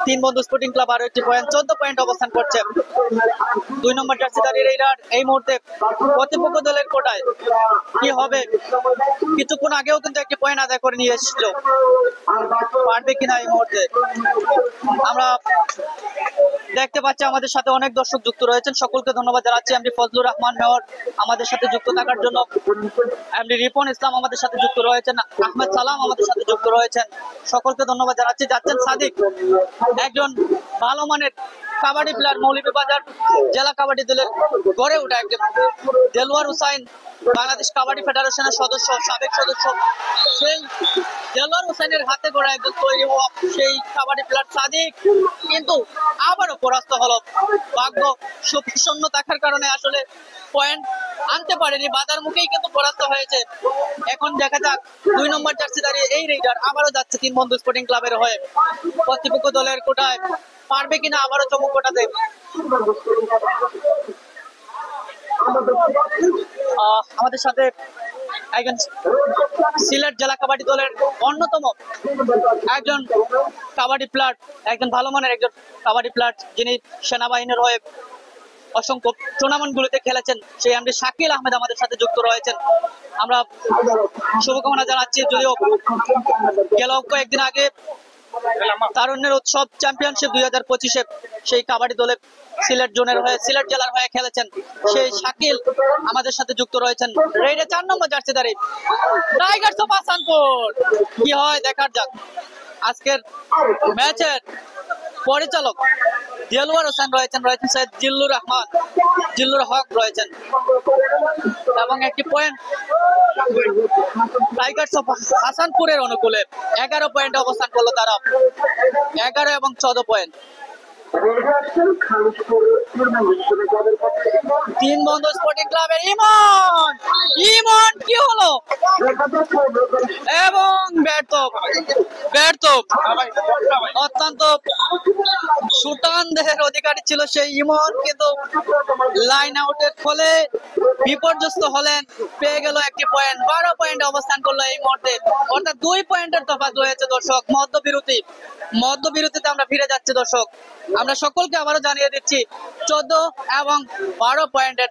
3 বন্ধু স্পোর্টিং ক্লাব আরো একটি পয়েন্ট, 14 পয়েন্ট অবস্থান করছে। 2 নম্বর জার্সিধারী রেইডার এই মুহূর্তে প্রতিপক্ষ দলের কোটায় কি হবে। কিছুক্ষণ আগেও কিন্তু একটি পয়েন্ট আদায় করে নিয়ে এসেছিল, পারবে কিনা এই মুহূর্তে। আমরা দেখতে পাচ্ছি আমাদের সাথে অনেক দর্শক যুক্ত রয়েছেন, সকলকে ধন্যবাদ জানাচ্ছি। এমডি ফজলুর রহমান মেয়র আমাদের সাথে যুক্ত থাকার জন্য, এমডি রিপন ইসলাম আমাদের সাথে যুক্ত রয়েছেন, আহমেদ সালাম আমাদের সাথে যুক্ত রয়েছেন, সকলকে ধন্যবাদ জানাচ্ছি। যাচ্ছেন সাদিক, একজন ভালো মানের কাবাডি প্লেয়ার, মৌলভীবাজার জেলা কাবাডি দলের গড়ে ওঠা একজন। দেলোয়ার হুসাইন বাংলাদেশ কাবাডি ফেডারেশনের সদস্য, সাবেক সদস্য, সেই দেলোয়ার হুসাইনের হাতে গড়া একজন তৈরি হওয়া সেই কাবাডি প্লেয়ার সাদিক কিন্তু আবারও পরাস্ত হলো। ভাগ্য সুপ্রসন্ন থাকার কারণে আসলে পয়েন্ট আনতে পারেনি, বাধার মুখেই কিন্তু পরাস্ত হয়েছে। এখন দেখা যাক 2 নম্বর জার্সিধারী এই রেইডার আবারও যাচ্ছে 3 বন্ধু স্পোর্টিং ক্লাবের হয়ে। প্রতিপক্ষ দলের কোটায় পারবে কিনা আবারও চমক ঘটাতে। আমাদের সাথে একজন সিলেট জেলা কাবাডি দলের অন্যতম একজন কাবাডি প্লেয়ার, একজন ভালো মানের একজন কাবাডি প্লেয়ার, যিনি সেনাবাহিনীর হয়ে অসংখ্য টুর্নামেন্ট গুলিতে খেলেছেন, সেই এমডি শাকিল আহমেদ আমাদের সাথে যুক্ত রয়েছেন। আমরা শুভকামনা জানাচ্ছি। যদিও গেল কয়েকদিন আগে তারুণ্যের উৎসব চ্যাম্পিয়নশিপ 2025 সেই কাবাডি দলে সিলেট জোনের হয়ে, সিলেট জেলার হয়ে খেলেছেন সেই শাকিল আমাদের সাথে যুক্ত রয়েছেন। রেইডে 4 নম্বর জার্সিধারী টাইগার্স অফ হাসানপুর। কি হয় দেখার যাক। আজকের ম্যাচের পরিচালক দেলোয়ার হোসেন রয়েছেন সৈয়দ জিল্লুর হক রয়েছেন এবং একটি পয়েন্ট টাইগার্স অফ হাসানপুরের অনুকূলে। 11 পয়েন্টে অবস্থান করলো তারা, 11 এবং 14 পয়েন্ট। তিন বন্ধু স্পোর্টিং ক্লাবের ইমন, ইমন কি হলো এবং ব্যর্থ, ব্যর্থ। অত্যন্ত সুটান দেহের অধিকারী ছিল সেই ইমন, কিন্তু লাইন আউটের ফলে বিপর্যস্ত হলেন, পেয়ে গেল একটি পয়েন্ট। 12 পয়েন্টে অবস্থান করলো এই মুহূর্তে, অর্থাৎ 2 পয়েন্টের তফাৎ রয়েছে দর্শক। মধ্যবিরতিতে আমরা ফিরে যাচ্ছি দর্শক। আমরা সকলকে আবারও জানিয়ে দিচ্ছি 14 এবং 12 পয়েন্টের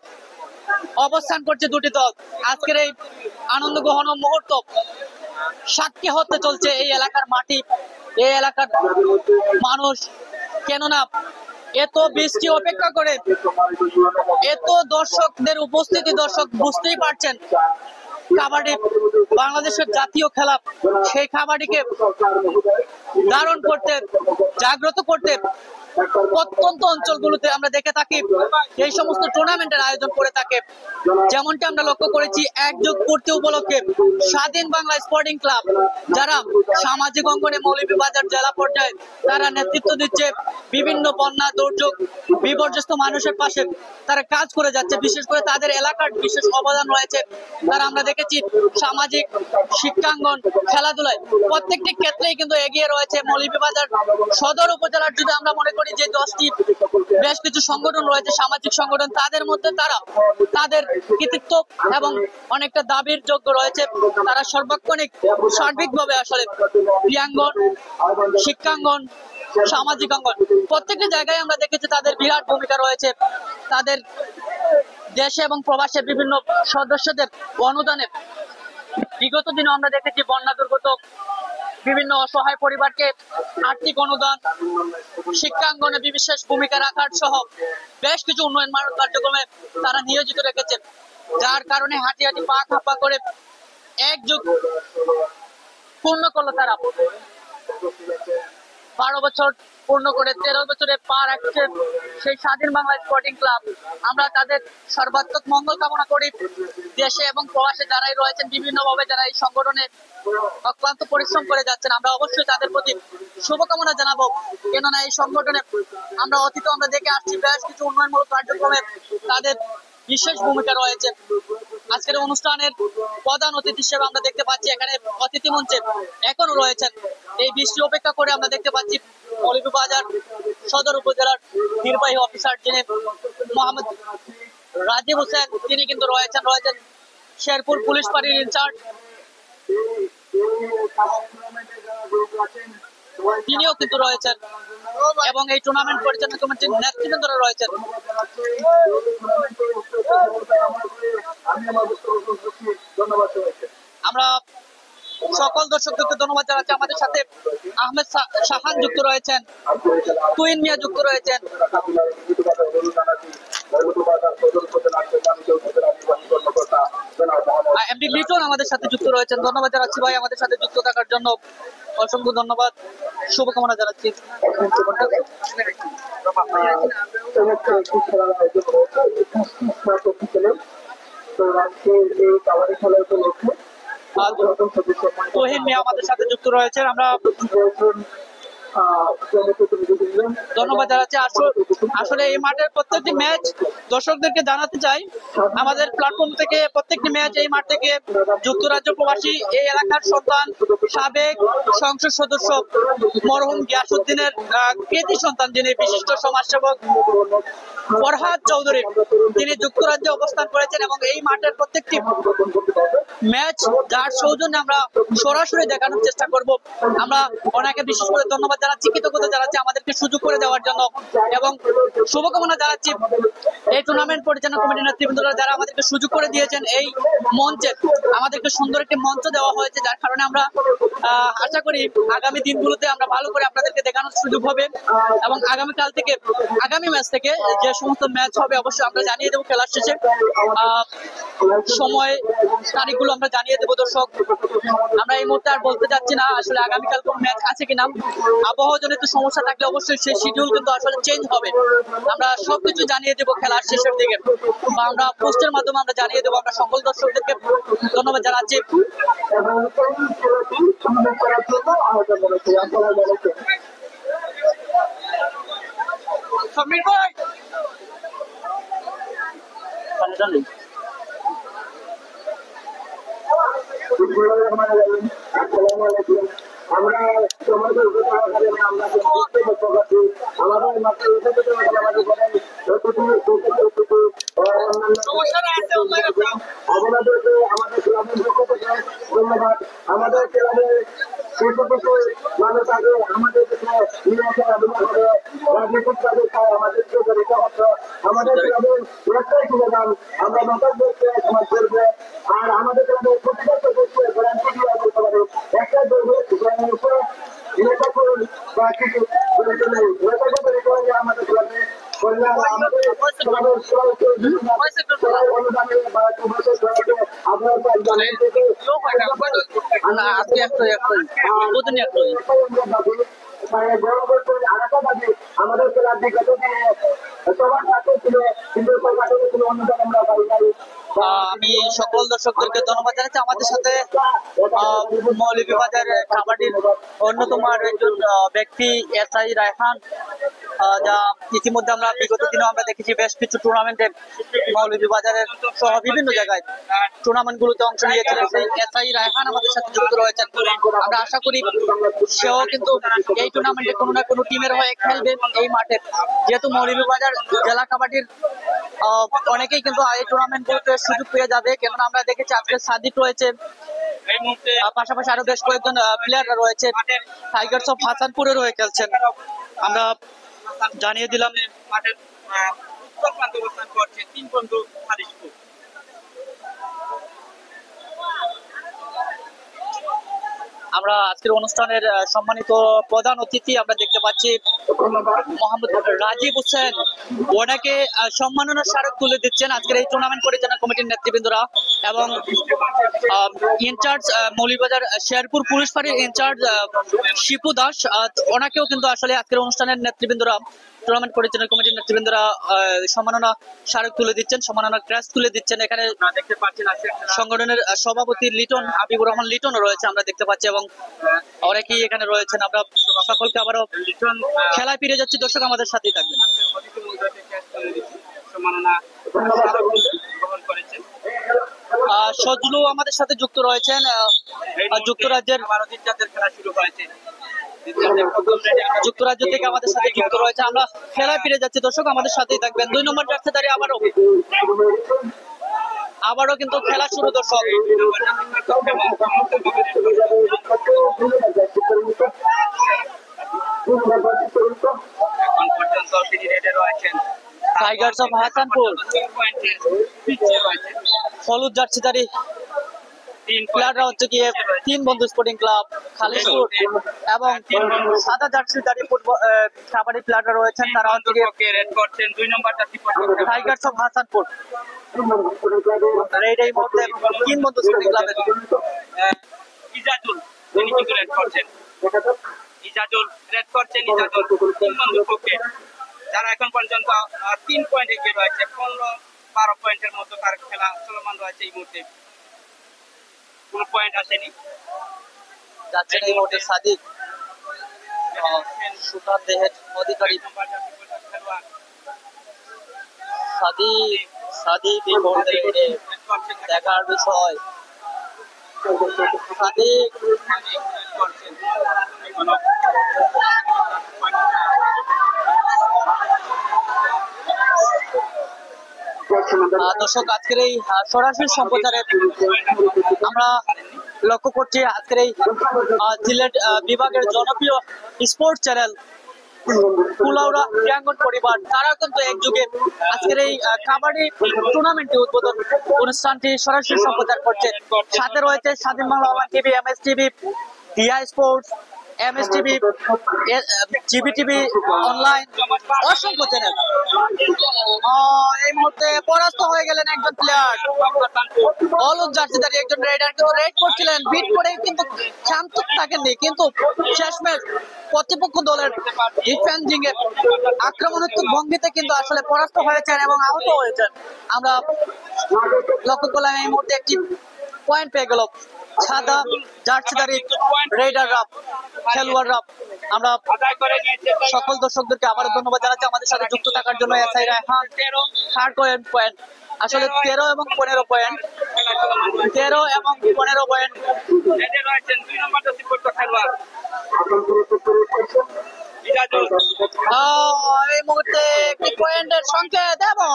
অবস্থান করছে দুটি দল। আজকের এই আনন্দ গ্রহণ মুহূর্ত সাক্ষী হতে চলছে এই এলাকার মাটি, এই এলাকার মানুষ। কেননা এত বৃষ্টি অপেক্ষা করে, এত দর্শকদের উপস্থিতি, দর্শক বুঝতেই পারছেন কাবাডি বাংলাদেশের জাতীয় খেলা, সেই কাবাডিকে ধারণ করতে, জাগ্রত করতে প্রত্যন্ত অঞ্চলগুলোতে আমরা দেখে থাকি এই সমস্ত টুর্নামেন্টের আয়োজন করে থাকে। যেমনটি আমরা লক্ষ্য করেছি একযোগ পূর্তি উপলক্ষে স্বাধীন বাংলা স্পোর্টিং ক্লাব, যারা সামাজিক অঙ্গনে মৌলভীবাজার জেলা পর্যায়ে তারা নেতৃত্ব দিচ্ছে, বিভিন্ন বন্যা দুর্যোগ বিপর্যস্ত মানুষের পাশে তারা কাজ করে যাচ্ছে। বিশেষ করে তাদের এলাকার বিশেষ অবদান রয়েছে। তারা আমরা দেখেছি সামাজিক, শিক্ষাঙ্গন, খেলাধুলায় প্রত্যেকটি ক্ষেত্রেই কিন্তু এগিয়ে রয়েছে। মৌলভীবাজার সদর উপজেলার যদি আমরা মনে করি যে 10টি বেশ কিছু সংগঠন রয়েছে, সামাজিক সংগঠন, তাদের মধ্যে তারা তাদের কৃতিত্ব এবং অনেকটা দাবির যোগ্য রয়েছে। তারা সার্বিকভাবে আসলে ক্রীড়াঙ্গন, শিক্ষাঙ্গন, সামাজিক অঙ্গন প্রত্যেকটি জায়গায় আমরা দেখেছি তাদের বিরাট ভূমিকা রয়েছে। তাদের দেশে এবং প্রবাসে বিভিন্ন সদস্যদের অনুদানে বিগত দিনে আমরা দেখেছি বন্যা দুর্গত বিভিন্ন অসহায় পরিবারকে আর্থিক অনুদান, শিক্ষাঙ্গনে বিশেষ ভূমিকা রাখার সহ বেশ কিছু উন্নয়নমূলক কার্যক্রমে তারা নিয়োজিত রেখেছে, যার কারণে হাঁটি হাঁটি পা খাপা করে এক যুগ পূর্ণ করলো তারা। 12 বছর পূর্ণ করে 13 বছরে পা রাখছে সেই স্বাধীন বাংলা স্পোর্টিং ক্লাব। আমরা তাদের সর্বাত্মক মঙ্গল কামনা করি। দেশে এবং প্রবাসে যারাই রয়েছেন বিভিন্নভাবে, যারা এই সংগঠনে অক্লান্ত পরিশ্রম করে যাচ্ছেন, আমরা অবশ্যই তাদের প্রতি শুভকামনা জানাবো। কেননা এই সংগঠনে আমরা অতীত আমরা দেখে আসছি বেশ কিছু উন্নয়নমূলক কার্যক্রমে তাদের বিশেষ ভূমিকা রয়েছে। আজকের অনুষ্ঠানের প্রধান অতিথি হিসেবে আমরা দেখতে পাচ্ছি এখানে অতিথি মঞ্চে এখনো রয়েছেন। এই বৃষ্টি উপেক্ষা করে আমরা দেখতে পাচ্ছি মৌলভীবাজার সদর উপজেলার নির্বাহী অফিসার যিনি মোহাম্মদ রাজীব হোসেন, তিনি কিন্তু রয়েছেন শেরপুর পুলিশ ফাঁড়ির ইনচার্জ, তিনিও কিন্তু রয়েছেন এবং এই টুর্নামেন্ট পরিচালনা কমিটির নেতৃবৃন্দরা রয়েছেন। আমরা সকল দর্শকদেরকে ধন্যবাদ জানাচ্ছি। আমাদের সাথে আহমেদ শাহান যুক্ত রয়েছেন, তুহিন মিয়া যুক্ত রয়েছেন, এমডি লিটন আমাদের সাথে যুক্ত রয়েছেন। ধন্যবাদ জানাচ্ছি ভাই আমাদের সাথে যুক্ত থাকার জন্য, অসংখ্য ধন্যবাদ, শুভকামনা জানাচ্ছি। তুহিন মিয়া আমাদের সাথে যুক্ত রয়েছেন, আমরা ধন্যবাদ জানাচ্ছি। আসলে এই মাঠের প্রত্যেকটি ম্যাচ দর্শকদেরকে জানাতে চাই, আমাদের প্ল্যাটফর্ম থেকে প্রত্যেকটি ম্যাচ এই মাঠ থেকে যুক্তরাজ্য প্রবাসী এই এলাকার সন্তান, সাবেক সংসদ সদস্য মরহুম গিয়াসউদ্দিনের কৃতি সন্তান, যিনি বিশিষ্ট সমাজসেবক ফরহাদ চৌধুরী, তিনি যুক্তরাজ্যে অবস্থান করেছেন এবং এই মাঠের প্রত্যেকটি ম্যাচ যার সৌজন্যে আমরা সরাসরি দেখানোর চেষ্টা করব। আমরা ওনাকে বিশেষ করে ধন্যবাদ জানাচ্ছি, কৃতজ্ঞতা জানাচ্ছি আমাদেরকে সুযোগ করে দেওয়ার জন্য এবং শুভকামনা জানাচ্ছি এই টুর্নামেন্ট পরিচালনা কমিটির নেতৃবৃন্দরা যারা আমাদেরকে সুযোগ করে দিয়েছেন। এই মঞ্চে আমাদেরকে সুন্দর একটি মঞ্চ দেওয়া হয়েছে, যার কারণে আমরা আশা করি আগামী দিনগুলোতে আমরা ভালো করে আপনাদেরকে দেখানোর সুযোগ হবে এবং আগামীকাল থেকে, আগামী ম্যাচ থেকে যে সমস্ত ম্যাচ হবে অবশ্যই আমরা জানিয়ে দেবো। খেলার শেষে সময় তারিখগুলো আমরা জানিয়ে দেবো দর্শক। আমরা এই মুহূর্তে আর বলতে যাচ্ছি না আসলে আগামীকাল কোন ম্যাচ আছে কিনা, আবহাওয়া জনিত সমস্যা থাকলে অবশ্যই সেই শিডিউল কিন্তু আসলে চেঞ্জ হবে। আমরা সবকিছু জানিয়ে দেবো খেলার শেষের দিকে, বা আমরা পোস্টের মাধ্যমে আমরা জানিয়ে দেবো। আমরা সকল দর্শকদেরকে ধন্যবাদ জানাচ্ছি। সমীর ভাই আমরা তোমাদের আমরা আমাদের মাত্র আপনাদেরকে আমাদের গ্রামের পক্ষ থেকে ধন্যবাদ। আমাদের গ্রামের মানুষ আগে আমাদের নিয়ে আসার অভিনয় করে রাজনৈতিক ব্যবস্থায় আমাদেরকে জড়িত হতো। আমাদের গ্রামের একটাই সমাধান, আমরা মাথার বলতে সমাজ করবো। আর আমাদের গ্রামের প্রতিটা সদস্য গ্রামকে দিয়ে করতে পারে একটা নেতা করুন বা কিছু জড়িত নেই, নেতা করতে রেখে আমাদের গ্রামে আমাদের বিগত দিনে সবার সাথে ছিল, কিন্তু অনুদান আমরা পাই নাই। আমি সকল দর্শকদেরকে ধন্যবাদ জানাচ্ছি। আমাদের সাথে মৌলভীবাজার কাবাডির অন্যতম একজন ব্যক্তি এসআই রায়হান, যা ইতিমধ্যে আমরা বিগত দিনে আমরা দেখেছি বেশ কিছু টুর্নামেন্টে মৌলভীবাজারের সহ বিভিন্ন জায়গায় টুর্নামেন্ট গুলোতে অংশ নিয়েছিলেন। সেই এসআই রায়হান আমাদের সাথে যুক্ত রয়েছেন। আমরা আশা করি সেও কিন্তু এই টুর্নামেন্টে কোনো না কোনো টিমের হয়ে খেলবে এই মাঠে, যেহেতু মৌলভীবাজার জেলা কাবাডির অনেকেই কিন্তু এই টুর্নামেন্ট গুলোতে সুযোগ পেয়ে যাবে। কেননা আমরা দেখেছি আজকে সাদিক রয়েছে, পাশাপাশি আরো বেশ কয়েকজন প্লেয়াররা রয়েছে টাইগার্স অফ হাসানপুরের হয়ে খেলছেন। আমরা জানিয়ে দিলাম মাঠের উত্তর প্রান্তে অবস্থান করছে 3 বন্ধু হালিশপুর। আমরা আজকের অনুষ্ঠানের সম্মানিত প্রধান অতিথি আমরা দেখতে পাচ্ছি মোহাম্মদ রাজীব হোসেন, ওনাকে সম্মাননা স্মারক তুলে দিচ্ছেন আজকের এই টুর্নামেন্ট পরিচালনা কমিটির নেতৃবৃন্দরা এবং ইনচার্জ মৌলভীবাজার শেরপুর পুলিশ ফাঁড়ির ইনচার্জ শিপু দাস, ওনাকেও কিন্তু আসলে আজকের অনুষ্ঠানের নেতৃবৃন্দরা টুর্নামেন্ট পরিচালনা কমিটির নেতৃবৃন্দরা সম্মাননা স্মারক তুলে দিচ্ছেন, সম্মাননা ক্রেস্ট তুলে দিচ্ছেন। এখানে দেখতে পাচ্ছেন সংগঠনের সভাপতি লিটন হাবিবুর রহমান লিটনও রয়েছে আমরা দেখতে পাচ্ছি এবং অনেকেই এখানে রয়েছেন। আমরা সকলকে আবারও খেলায় ফিরে যাচ্ছি, দর্শক আমাদের সাথেই থাকবেন। সজলু আমাদের সাথে যুক্ত রয়েছেন, যুক্তরাজ্যের খেলা শুরু হয়েছে, যুক্তরাজ্য থেকে আমাদের সাথে যুক্ত রয়েছে। আমরা খেলায় ফিরে যাচ্ছি, দর্শক আমাদের সাথেই থাকবেন। 2 নম্বর জার্সি দাঁড়িয়ে আবারও কিন্তু খেলা শুরু। দর্শক টাইগার্স অফ হাসানপুর হলুদ জার্সিধারী প্লেয়াররা হচ্ছে গিয়ে 3 বন্ধু স্পোর্টিং ক্লাব খালিশপুর এবং সাদা জার্সিধারী কাবাডি প্লেয়াররা রয়েছেন, তারা হচ্ছে গিয়ে টাইগার্স অফ হাসানপুর। এই মুহূর্তে 3 বন্ধু স্পোর্টিং ক্লাবের ইজাজুল রেড করছেন, ইজাজুল 3 বন্ধুর পক্ষে, যারা এখন পর্যন্ত 3 পয়েন্ট এগিয়ে রয়েছে। 15-12 পয়েন্টের মতো তার খেলা চলমান রয়েছে। এই মুহূর্তে কোনো পয়েন্ট আসেনি, যাচ্ছেন এই মুহূর্তে সাদিক সুতার দেহের অধিকারী সাদিক এই মুহূর্তে দেখার বিষয়। সাদিক দর্শক আজকের এই সরাসরি সম্প্রচারে আমরা লক্ষ্য করছি আজকের এই সিলেট বিভাগের জনপ্রিয় স্পোর্টস চ্যানেল কুলাউড়া প্রিয়াঙ্গন পরিবার, তারা কিন্তু একযোগে আজকের এই কাবাডি টুর্নামেন্টটি উদ্বোধন অনুষ্ঠানটি সরাসরি সম্প্রচার করছে। সাথে রয়েছে Swadhin Bangla online TV, MS TV, DI sports, MS TV, GB TV online, অসংখ্য চ্যানেল। এই মুহূর্তে পরাস্ত হয়ে গেলেন একজন প্লেয়ার, হলুদ জার্সিধারী একজন রেডার, কিন্তু রেড করছিলেন, বিট করে কিন্তু শান্ত থাকেননি, কিন্তু শেষমেশ প্রতিপক্ষ দলের ডিফেন্ডিং এর আক্রমণাত্মক ভঙ্গিতে কিন্তু আসলে পরাস্ত হয়েছেন এবং আহত হয়েছেন। আমরা লক্ষ্য করলাম এই মুহূর্তে একটি পয়েন্ট পেয়ে গেল সাদা জার্সিধারী রেইডাররা, খেলোয়াড়রা, আমরা সকল দর্শকদেরকে আবার ধন্যবাদ জানাচ্ছি আমাদের সাথে যুক্ত থাকার জন্য। এসআই রায়হান 13 পয়েন্ট, আসলে 13 এবং 15 পয়েন্ট, 13 এবং 15 পয়েন্ট। এই মুহূর্তে একটি পয়েন্টের সংকেত এবং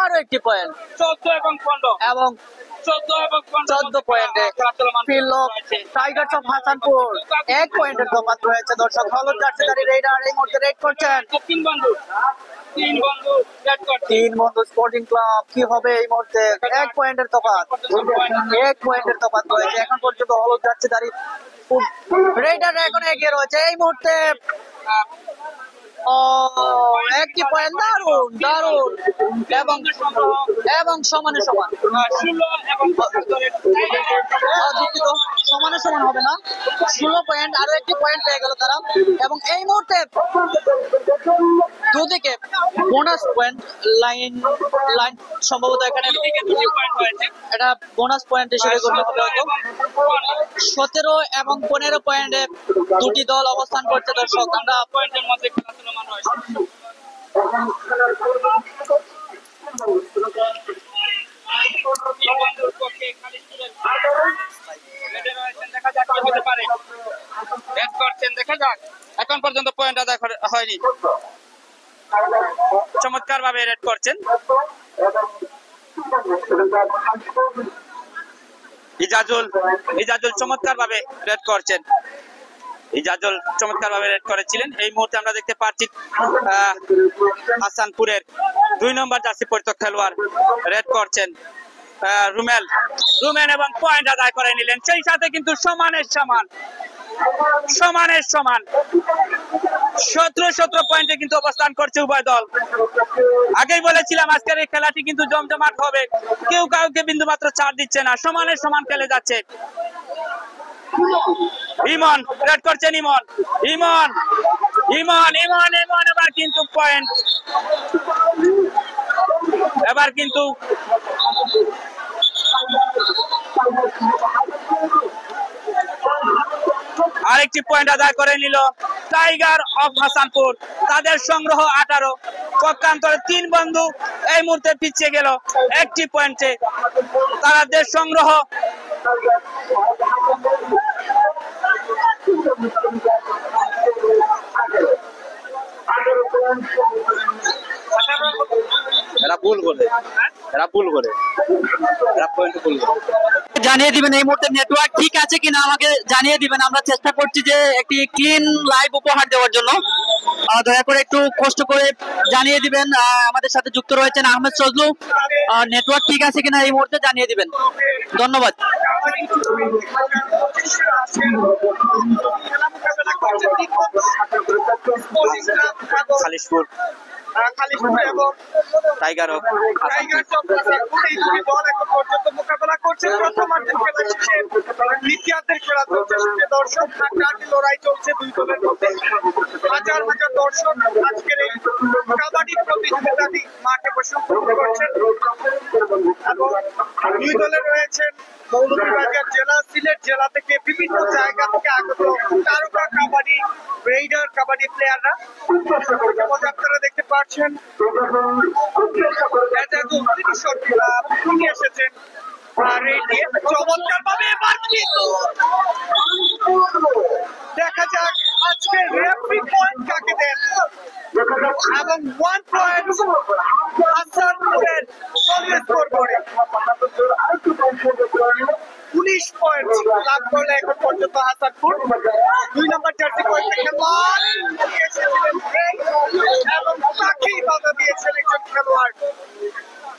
আরো একটি পয়েন্ট 14 এবং 15 এবং 14 পয়েন্টে টাইগার্স অফ হাসানপুর 1 পয়েন্টের তফাৎ রয়েছে। দর্শক, হলুদ জার্সিধারী রেইডার এই মুহূর্তে রেড করছেন 3 বন্ধু স্পোর্টিং ক্লাব। কি হবে এই মুহূর্তে? 1 পয়েন্টের তফাৎ, 1 পয়েন্টের তফাৎ রয়েছে এখন পর্যন্ত। হলুদ জার্সিধারী রেইডার এখন এগিয়ে রয়েছে এই মুহূর্তে। একটি পয়েন্ট, দারুণ দারুণ এবং সমানে সমান, দুঃখিত, সমানে সমান হবে না, 16 পয়েন্ট, আরো একটি পয়েন্ট পেয়ে গেল তারা। এবং এই মুহূর্তে দুদিকে বোনাস পয়েন্ট লাইন সম্ভবত এখানে এটা বোনাস পয়েন্ট হিসেবে গণ্য হবে হয়তো। 17 এবং 15 পয়েন্টে দুটি দল অবস্থান করছে। দর্শক, আমরা পয়েন্টের মধ্যে খেলাধুলা রয়েছে। দেখা যাক, এখন পর্যন্ত পয়েন্ট আদায় হয়নি। চমৎকার ভাবে রেড করছেন ইজাজুল চমৎকার ভাবে রেড করছেন। ইজাজুল চমৎকার ভাবে রেড করেছিলেন। এই মুহূর্তে আমরা দেখতে পাচ্ছি হাসানপুরের 2 নম্বর জার্সি পরিত খেলোয়াড় রেড করছেন রুমেল এবং পয়েন্ট আদায় করে নিলেন। সেই সাথে কিন্তু সমানের সমান 17 পয়েন্টে কিন্তু অবস্থান করছে উভয় দল। আগেই বলেছিলাম আজকের এই খেলাটি কিন্তু জমজমাট হবে, কেউ কাউকে বিন্দু মাত্র ছাড় দিচ্ছে না, সমানের সমান খেলে যাচ্ছে। ইমন রেড করছেন, ইমন এবার কিন্তু পয়েন্ট, এবার কিন্তু আরেকটি পয়েন্ট আদায় করে নিল টাইগার অফ হাসানপুর। তাদের সংগ্রহ 18, পক্ষান্তরে 3 বন্ধু এই মুহূর্তে পিছিয়ে গেল একটি পয়েন্টে। তাদের সংগ্রহ জানিয়ে দিবেন এই মুহূর্তে নেটওয়ার্ক ঠিক আছে কিনা আমাকে জানিয়ে দিবেন। আমরা চেষ্টা করছি যে একটি ক্লিন লাইভ উপহার দেওয়ার জন্য, দয়া করে একটু কষ্ট করে জানিয়ে দিবেন। আমাদের সাথে যুক্ত রয়েছেন আহমেদ সজলু, নেটওয়ার্ক ঠিক আছে কিনা এই মুহূর্তে জানিয়ে দিবেন, ধন্যবাদ। খালিশপুর এবং টাইগার অফ দল এখন পর্যন্ত মোকাবেলা করছে। প্রথমার্ধের খেলা শেষে দ্বিতীয়ার্ধের খেলা চলছে। দর্শক লড়াই চলছে দুই দলের মধ্যে। হাজার হাজার দর্শক আজকের এই কাবাডি প্রতিযোগিতাটি মাঠে বসে উপভোগ করছেন এবং দুই দলে রয়েছেন মৌলভীবাজার জেলা, সিলেট জেলা থেকে বিভিন্ন জায়গা থেকে আগত তারকা কাবাডি রেইডার কাবাডি প্লেয়াররা। যেমন আপনারা দেখতে পাচ্ছেন তিনি এসেছেন চমৎকার ভাবে। দেখা যাক আজকে রেফারি পয়েন্ট কাকে দেন এবং 1 পয়েন্ট হাসানপুরের স্কোর করে 19 পয়েন্ট লাভ করলে এখন পর্যন্ত হাসানপুর। 2 নম্বর জার্সি পয়েন্টে খেলোয়াড় এসেছিলেন এবং তাকেই বাধা দিয়েছেন একজন খেলোয়াড়।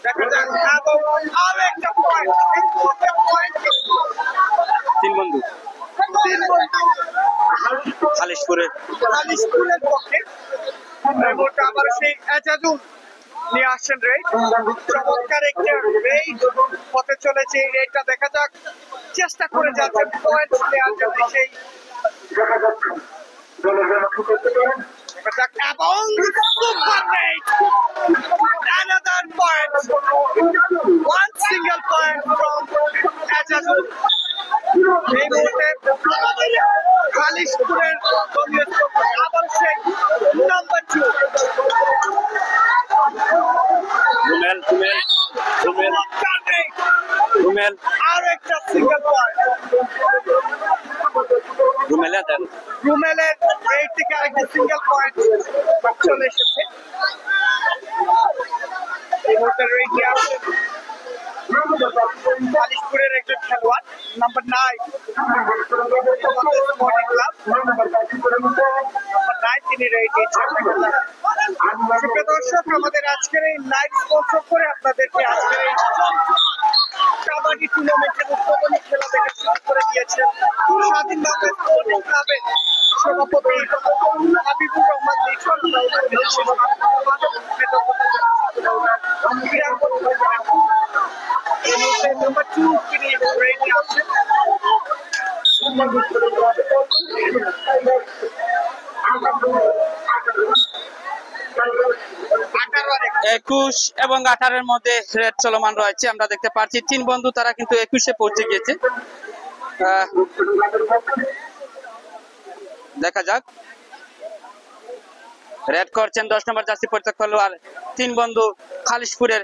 দেখা যাক এবং আরো একটা পয়েন্ট, তিন বন্ধু খালিশপুরের পক্ষে আবার সেই এজাজুল নিয়ে আসছেন রেড। চমৎকার একটা রেড হতে চলেছে। এটা দেখা যাক, চেষ্টা করে যাচ্ছেন পয়েন্ট নেওয়ার জন্য সেই এবং super red, another point, one single point from Ajazul. এই মুহূর্তে খালিশপুরের দলীয় স্কোর আবার সেই নাম্বার 2 রুমেল আর একটা সিঙ্গেল পয়েন্ট রুমেলের এই থেকে আরেকটা সিঙ্গেল পয়েন্ট চলে এসেছে এই মুহূর্তে রেডি আছে খালিশপুরের একজন খেলোয়াড় নাম্বার 9 স্পোর্টিং ক্লাব নাম্বার 9 তিনি রেডি দর্শক আমাদের আজকের এই লাইভ স্পন্সর করে আপনাদেরকে আজকের এই কাবাডি টুর্নামেন্টের উদ্বোধনী খেলা দেখা শুরু করে দিয়েছেন স্বাধীন বাংলা স্পোর্টিং ক্লাবের সভাপতি হাবিবুর রহমান লিখন নাম্বার 2 তিনি রেডি আছেন 21 এবং 18 মধ্যে রেড চলমান রয়েছে। আমরা দেখতে পাচ্ছি 3 বন্ধু তারা কিন্তু 21-এ পৌঁছে গিয়েছে। দেখা যাক রেড করছেন 10 নম্বর জার্সি পরিহিত খেলোয়াড় 3 বন্ধু খালিশপুরের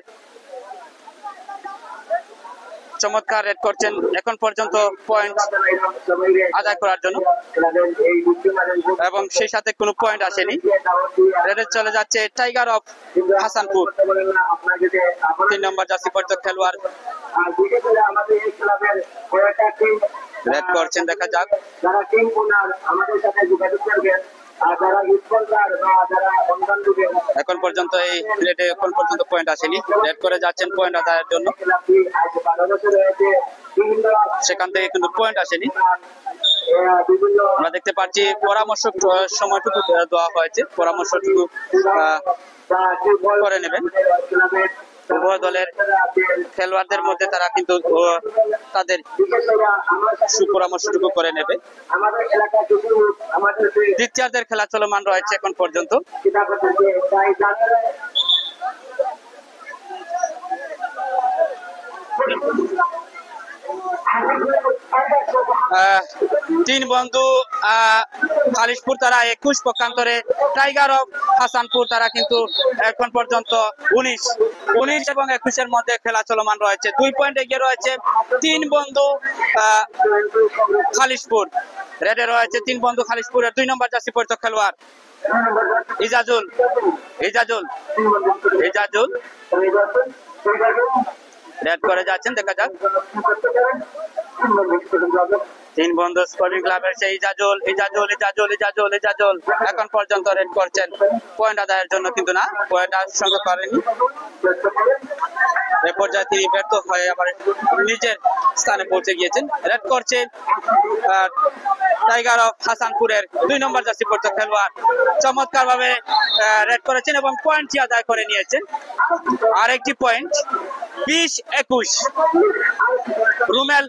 চমৎকার রেড করছেন এখন পর্যন্ত পয়েন্ট আদায় করার জন্য এবং সেই সাথে কোনো পয়েন্ট আসেনি। রেডে চলে যাচ্ছে টাইগার অফ হাসানপুর 3 নম্বর জার্সি পরিহিত খেলোয়াড় রেড করছেন। দেখা যাক আমাদের সাথে যোগাযোগ করবেন এখন পর্যন্ত এই রেডে এখন পর্যন্ত পয়েন্ট আসেনি। রেড করে যাচ্ছেন পয়েন্ট আদায়ের জন্য সেখান থেকে কিন্তু পয়েন্ট আসেনি। আমরা দেখতে পাচ্ছি পরামর্শ সময়টুকু দেওয়া হয়েছে পরামর্শটুকু করে নেবেন উভয় দলের খেলোয়াড়দের মধ্যে তারা কিন্তু তাদের সুপরামর্শটুকু করে নেবে। দ্বিতীয়ার্ধের খেলা চলমান রয়েছে এখন পর্যন্ত। তিন বন্ধু খালিশপুর তারা 21 পক্ষান্তরে টাইগার অফ হাসানপুর তারা কিন্তু এখন পর্যন্ত 19 এবং 21-এর মধ্যে খেলা চলমান রয়েছে। 2 পয়েন্ট এগিয়ে রয়েছে 3 বন্ধু খালিশপুর। রেডে রয়েছে 3 বন্ধু খালিশপুরের 2 নম্বর জার্সি পরিহিত খেলোয়াড় ইজাজুল রেড করে যাচ্ছেন। দেখা যাক 3 বন্ধু স্পোর্টিং ক্লাবের সেই ইজাজুল এখন পর্যন্ত রেড করছেন পয়েন্ট আদায়ের জন্য কিন্তু না পয়েন্ট সংগ্রহ করেনি। এ পর্যায়ে তিনি ব্যর্থ হয়ে আবার নিজের স্থানে পৌঁছে গিয়েছেন। রেড করছে টাইগার অফ হাসানপুরের 2 নম্বর জার্সি পরিহিত খেলোয়াড় চমৎকার ভাবে রেড করেছেন এবং পয়েন্টটি আদায় করে নিয়েছেন। আরেকটি পয়েন্ট 20-21 রুমেল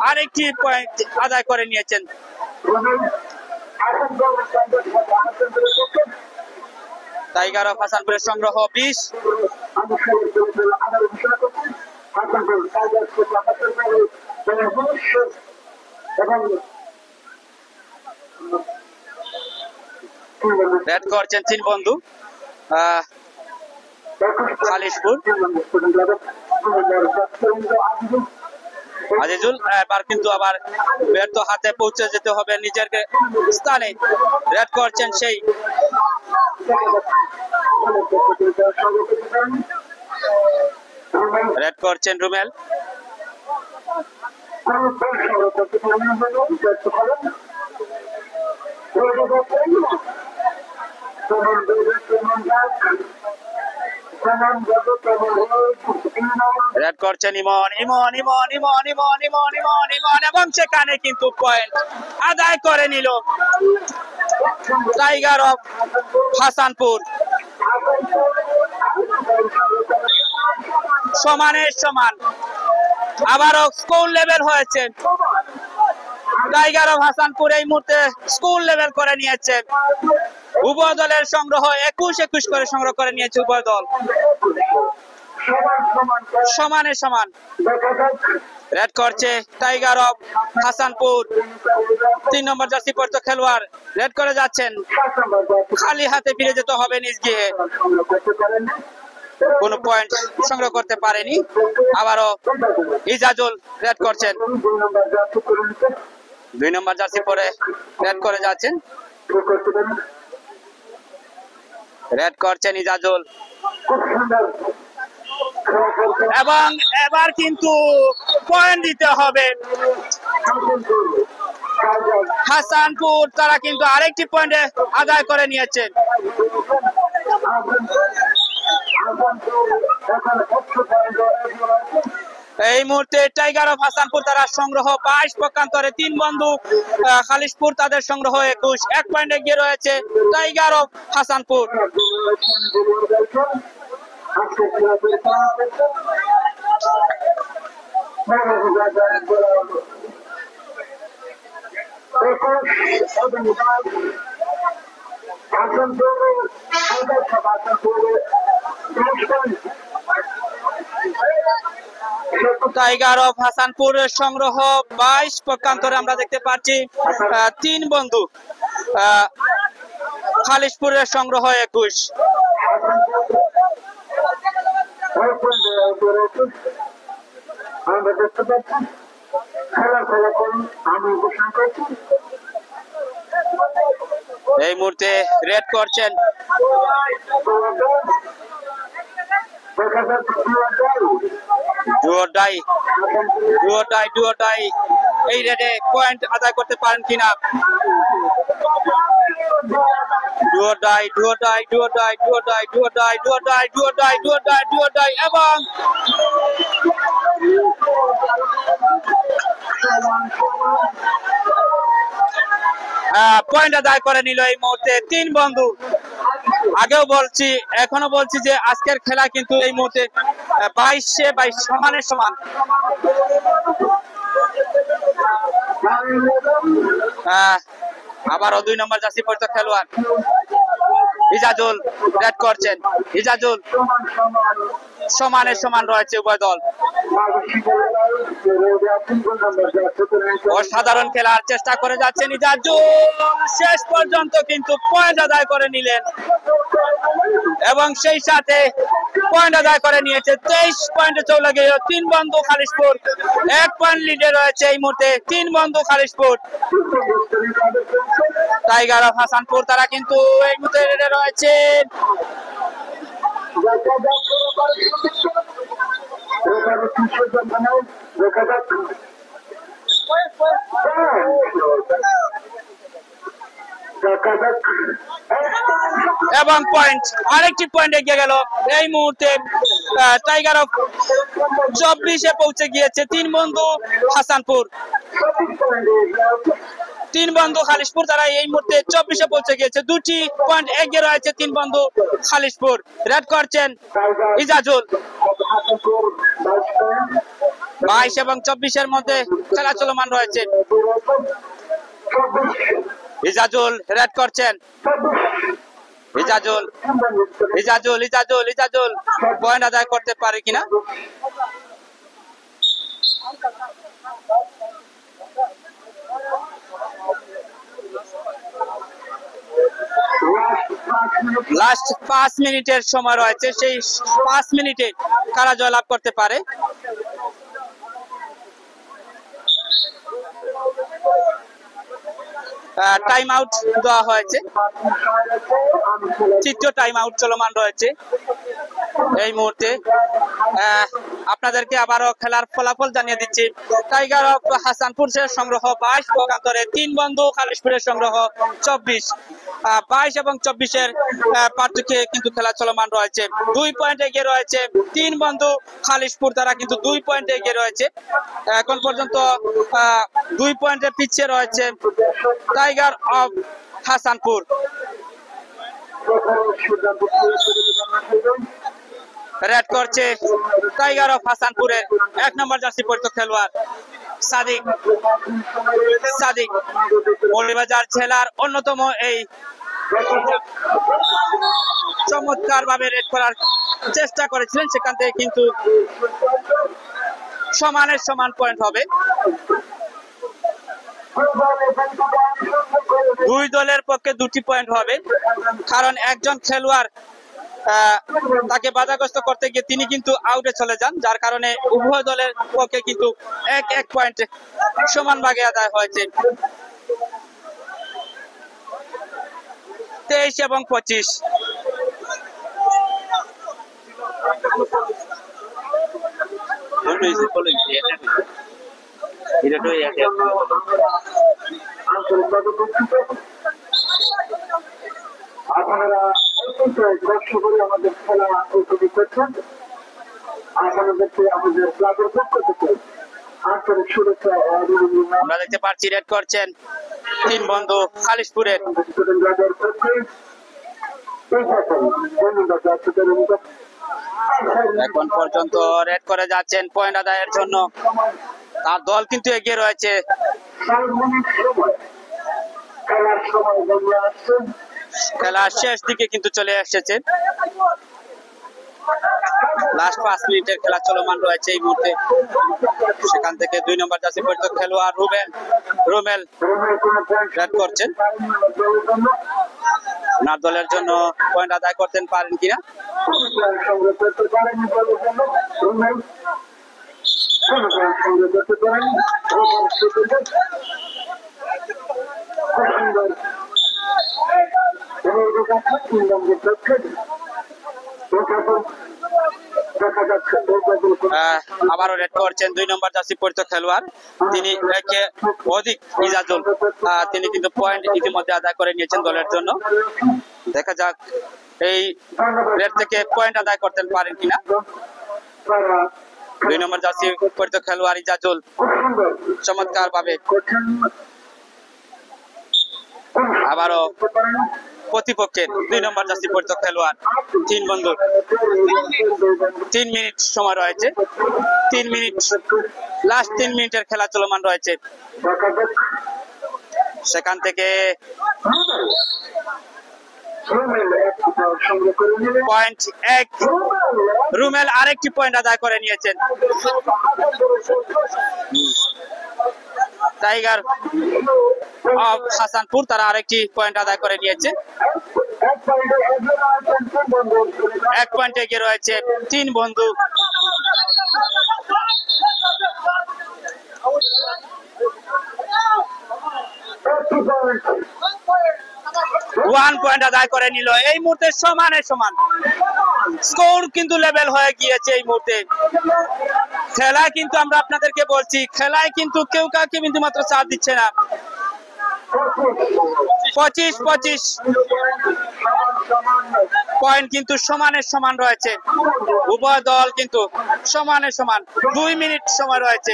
আরেকটি পয়েন্ট আদায় করে নিয়েছেন। টাইগার অফ হাসানপুরের সংগ্রহ 20। রেড করছেন 3 বন্ধু খালিশপুর আজিজুল এবার কিন্তু আবার ব্যর্থ হাতে পৌঁছে যেতে হবে নিজের স্থানে। রেড করছেন সেই রেড করছেন রুমেল। রেড করছেন ইমন এবং সেখানে কিন্তু পয়েন্ট আদায় করে নিল টাইগার অফ হাসানপুর। সমানের সমান আবারও স্কুল লেভেল হয়েছে। টাইগার অফ হাসানপুর এই মুহূর্তে স্কুল লেভেল করে নিয়েছে। উভয় দলের সংগ্রহ 21-21 করে সংগ্রহ করে নিয়েছে উভয় দল। সমানে সমান। রেড করছে টাইগার অফ হাসানপুর। 3 নম্বর জার্সি পরিহিত খেলোয়াড় রেড করে যাচ্ছেন। খালি হাতে ফিরে যেতে হবে নিজ গৃহে। কোনো পয়েন্ট সংগ্রহ করতে পারেনি। আবারও ইজাজুল রেড করছেন। 2 নম্বর জার্সি পরে রেড করে যাচ্ছেন। রেড করছেন ইজাজুল। এবং এবার কিন্তু পয়েন্ট দিতে হবে হাসানপুর। তারা কিন্তু আরেকটি পয়েন্ট আদায় করে নিয়েছেন। এই মুহূর্তে টাইগার অফ হাসানপুর তারা সংগ্রহ 22 পক্ষান্তরে 3 বন্ধু খালিশপুর তাদের সংগ্রহ 21। 1 পয়েন্ট এগিয়ে রয়েছে tiger of Hasanpur. Tiger of হাসানপুরের সংগ্রহ 22 পক্ষান্তরে আমরা দেখতে পাচ্ছি 3 বন্ধু। খালিশপুরের সংগ্রহ 21। এই মুহূর্তে রেড করছেন ডুয়োডাই। এই রেডে পয়েন্ট আদায় করতে পারেন কিনা। ডুয়োডাই এবং পয়েন্ট আদায় করে নিল এই মুহূর্তে 3 বন্ধু। আগেও বলছি এখনো বলছি যে আজকের খেলা কিন্তু এই মুহূর্তে 22 সমানে সমান। আবারও 2 নম্বর জার্সি পরিহিত খেলোয়াড় ইজাজুল রেড করছেন। ইজাজুল সমানে সমান রয়েছে উভয় দল। অসাধারণ খেলার চেষ্টা করে যাচ্ছেন ইজাজুল। শেষ পর্যন্ত কিন্তু পয়েন্ট আদায় করে নিলেন এবং সেই সাথে পয়েন্ট আদায় করে নিয়েছে। 23 পয়েন্টে চলে গেল 3 বন্ধু খালিশপুর। 1 পয়েন্ট লিডে রয়েছে এই মুহূর্তে 3 বন্ধু খালিশপুর। টাইগার অফ হাসানপুর তারা কিন্তু এই মুহূর্তে লিডে রয়েছে। এবং পয়েন্ট আরেকটি পয়েন্ট এগিয়ে গেল এই মুহূর্তে টাইগার অফ 24-এ পৌঁছে গিয়েছে 3 বন্ধু হাসানপুর। 3 বন্ধু খালিশপুর তারা এই মুহূর্তে 24-এ পৌঁছে গিয়েছে। 2টি পয়েন্ট এগিয়ে রয়েছে 3 বন্ধু খালিশপুর। রেড করছেন ইজাজুল। 22 এবং 24-এর মধ্যে খেলা চলমান রয়েছে। ইজাজুল রেড করছেন। ইজাজুল পয়েন্ট আদায় করতে পারে কিনা। লাস্ট 5 মিনিটের সময় রয়েছে। সেই 5 মিনিটে কারা জয়লাভ করতে পারে। টাইম আউট দেওয়া হয়েছে। তৃতীয় টাইম আউট চলমান রয়েছে এই মুহূর্তে। আপনাদেরকে আবারও খেলার ফলাফল জানিয়ে দিচ্ছি। টাইগার অফ হাসানপুর সংগ্রহ 22 পক্ষান্তরে 3 বন্ধু খালিশপুরের সংগ্রহ 24। 22 এবং 24-এর পার্থক্যে কিন্তু খেলা চলমান রয়েছে। 2 পয়েন্ট এগিয়ে রয়েছে 3 বন্ধু খালিশপুর তারা কিন্তু 2 পয়েন্ট এগিয়ে রয়েছে। এখন পর্যন্ত 2 পয়েন্টে পিছিয়ে রয়েছে টাইগার অফ হাসানপুর। রেড করছে টাইগার অফ হাসানপুরের 1 নম্বর জার্সি পরিহিত খেলোয়াড় সাদিক। মৌলভীবাজার জেলার অন্যতম এই চমৎকার ভাবে রেড করার চেষ্টা করেছিলেন, সেখান থেকে কিন্তু সমানের সমান পয়েন্ট হবে। দুই দলের পক্ষে 2টি পয়েন্ট হবে, কারণ একজন খেলোয়াড় তাকে বাধাগ্রস্ত করতে গিয়ে তিনি কিন্তু আউটে চলে যান, যার কারণে উভয় দলের পক্ষে কিন্তু 1-1 পয়েন্ট সমান ভাগে আদায় হয়েছে। 23 এবং 25। আপনারা কষ্ট করে আমাদের খেলা উপভোগ করছেন। আপনাদেরকে আমাদের ক্লাবের পক্ষ থেকে আন্তরিক শুভেচ্ছা। আমরা দেখতে পাচ্ছি রেড করছেন 3 বন্ধু খালিশপুরের। এখন পর্যন্ত রেড করে যাচ্ছেন পয়েন্ট আদায়ের জন্য, তার দল কিন্তু এগিয়ে রয়েছে। খেলার শেষ দিকে কিন্তু চলে এসেছে, লাস্ট 5 মিনিটের খেলা চলমান রয়েছে এই মুহূর্তে। সেখান থেকে 2 নম্বর জার্সি পরিহিত খেলোয়াড় রুমেল রেড করছেন। না দলের জন্য পয়েন্ট আদায় করতে পারেন কিনা। আবারও রেড করছেন 2 নম্বর জার্সি পরিহিত খেলোয়াড়, তিনি একে অধিক ইজাজুল, তিনি কিন্তু পয়েন্ট ইতিমধ্যে আদায় করে নিয়েছেন দলের জন্য। দেখা যাক এই রেড থেকে পয়েন্ট আদায় করতে পারেন কিনা। 2 নম্বর জার্সি পরিহিত খেলোয়াড় ইজাজুল চমৎকার ভাবে আবারও প্রতিপক্ষের 2 নম্বর জার্সি পরিহিত খেলোয়াড় 3 বন্ধু। 3 মিনিট সময় রয়েছে, 3 মিনিট, লাস্ট 3 মিনিটের খেলা চলমান রয়েছে। সেখান থেকে পয়েন্ট 1, রুমেল আরেকটি পয়েন্ট আদায় করে নিয়েছেন। টাইগার অফ হাসানপুর তারা আরেকটি পয়েন্ট আদায় করে নিয়েছে। 1 পয়েন্ট এগিয়ে রয়েছে 3 বন্ধু। ওয়ান পয়েন্ট আদায় করে নিল এই মুহূর্তে, সমানে সমান স্কোর কিন্তু লেভেল হয়ে গিয়েছে এই মুহূর্তে। খেলায় কিন্তু আমরা আপনাদেরকে বলছি, খেলায় কিন্তু কেউ কাউকে কিন্তু মাত্র চাপ দিচ্ছে না। 25-25 পয়েন্ট কিন্তু সমানে সমান রয়েছে, উভয় দল কিন্তু সমানে সমান। 2 মিনিট সময় রয়েছে।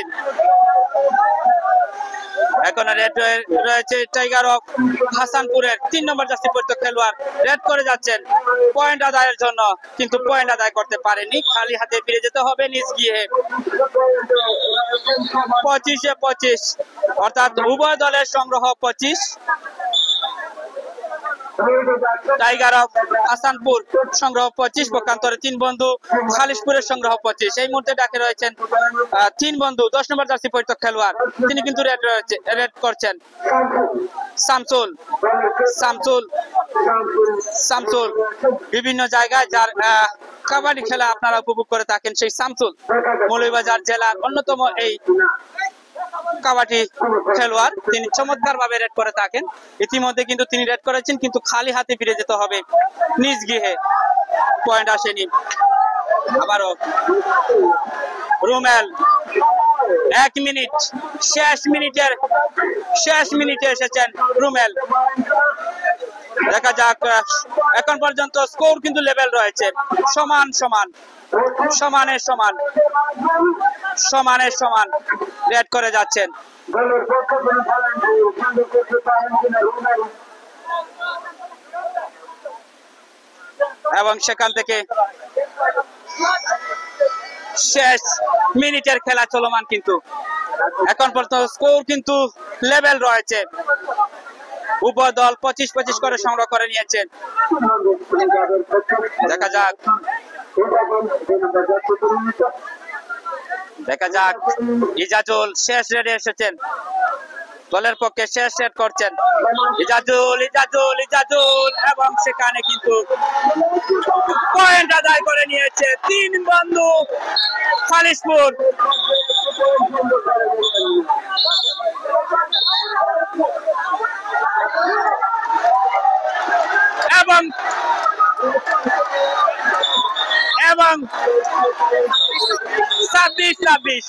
এখন রেড রয়েছে টাইগার অফ হাসানপুরের 3 নম্বর জার্সি পরিহিত খেলোয়াড় রেড করে যাচ্ছেন পয়েন্ট আদায়ের জন্য, কিন্তু পয়েন্ট আদায় করতে পারেনি, খালি হাতে ফিরে যেতে হবে নিজ গিয়ে। 25-25 অর্থাৎ উভয় দলের সংগ্রহ 25। টাইগার অফ হাসানপুর সংগ্রহ 25, পক্ষান্তরে 3 বন্ধু খালিশপুরের সংগ্রহ 25। এই মুহূর্তে ডাকে রয়েছেন 3 বন্ধু 10 নম্বর জার্সি পরিহিত খেলোয়াড়, তিনি কিন্তু রেড করছেন শামসুল বিভিন্ন জায়গায় যার কাবাডি খেলা আপনারা উপভোগ করে থাকেন, সেই শামসুল মৌলভীবাজার জেলার অন্যতম এই কাবাডি খেলোয়াড়, তিনি চমৎকার ভাবে রেড করে থাকেন। ইতিমধ্যে কিন্তু তিনি রেড করেছেন, কিন্তু খালি হাতে ফিরে যেতে হবে নিজ গৃহে, পয়েন্ট আসেনি। আবারও রুমেল 1 মিনিট, শেষ মিনিটে এসেছেন রুমেল। দেখা যাক, এখন পর্যন্ত স্কোর কিন্তু লেভেল রয়েছে সমানে সমান রেড করে যাচ্ছেন। এবং সেখান থেকে শেষ মিনিটের খেলা চলমান, কিন্তু এখন পর্যন্ত স্কোর কিন্তু লেভেল রয়েছে, উভয় দল 25-25 করে সংগ্রহ করে নিয়েছেন। দেখা যাক ইজাজুল শেষ রেডে এসেছেন, দলের পক্ষে শেষ রেড করছেন ইজাজুল এবং সেখানে কিন্তু পয়েন্ট আদায় করে নিয়েছে 3 বন্ধু খালিশপুর। এবং 26-26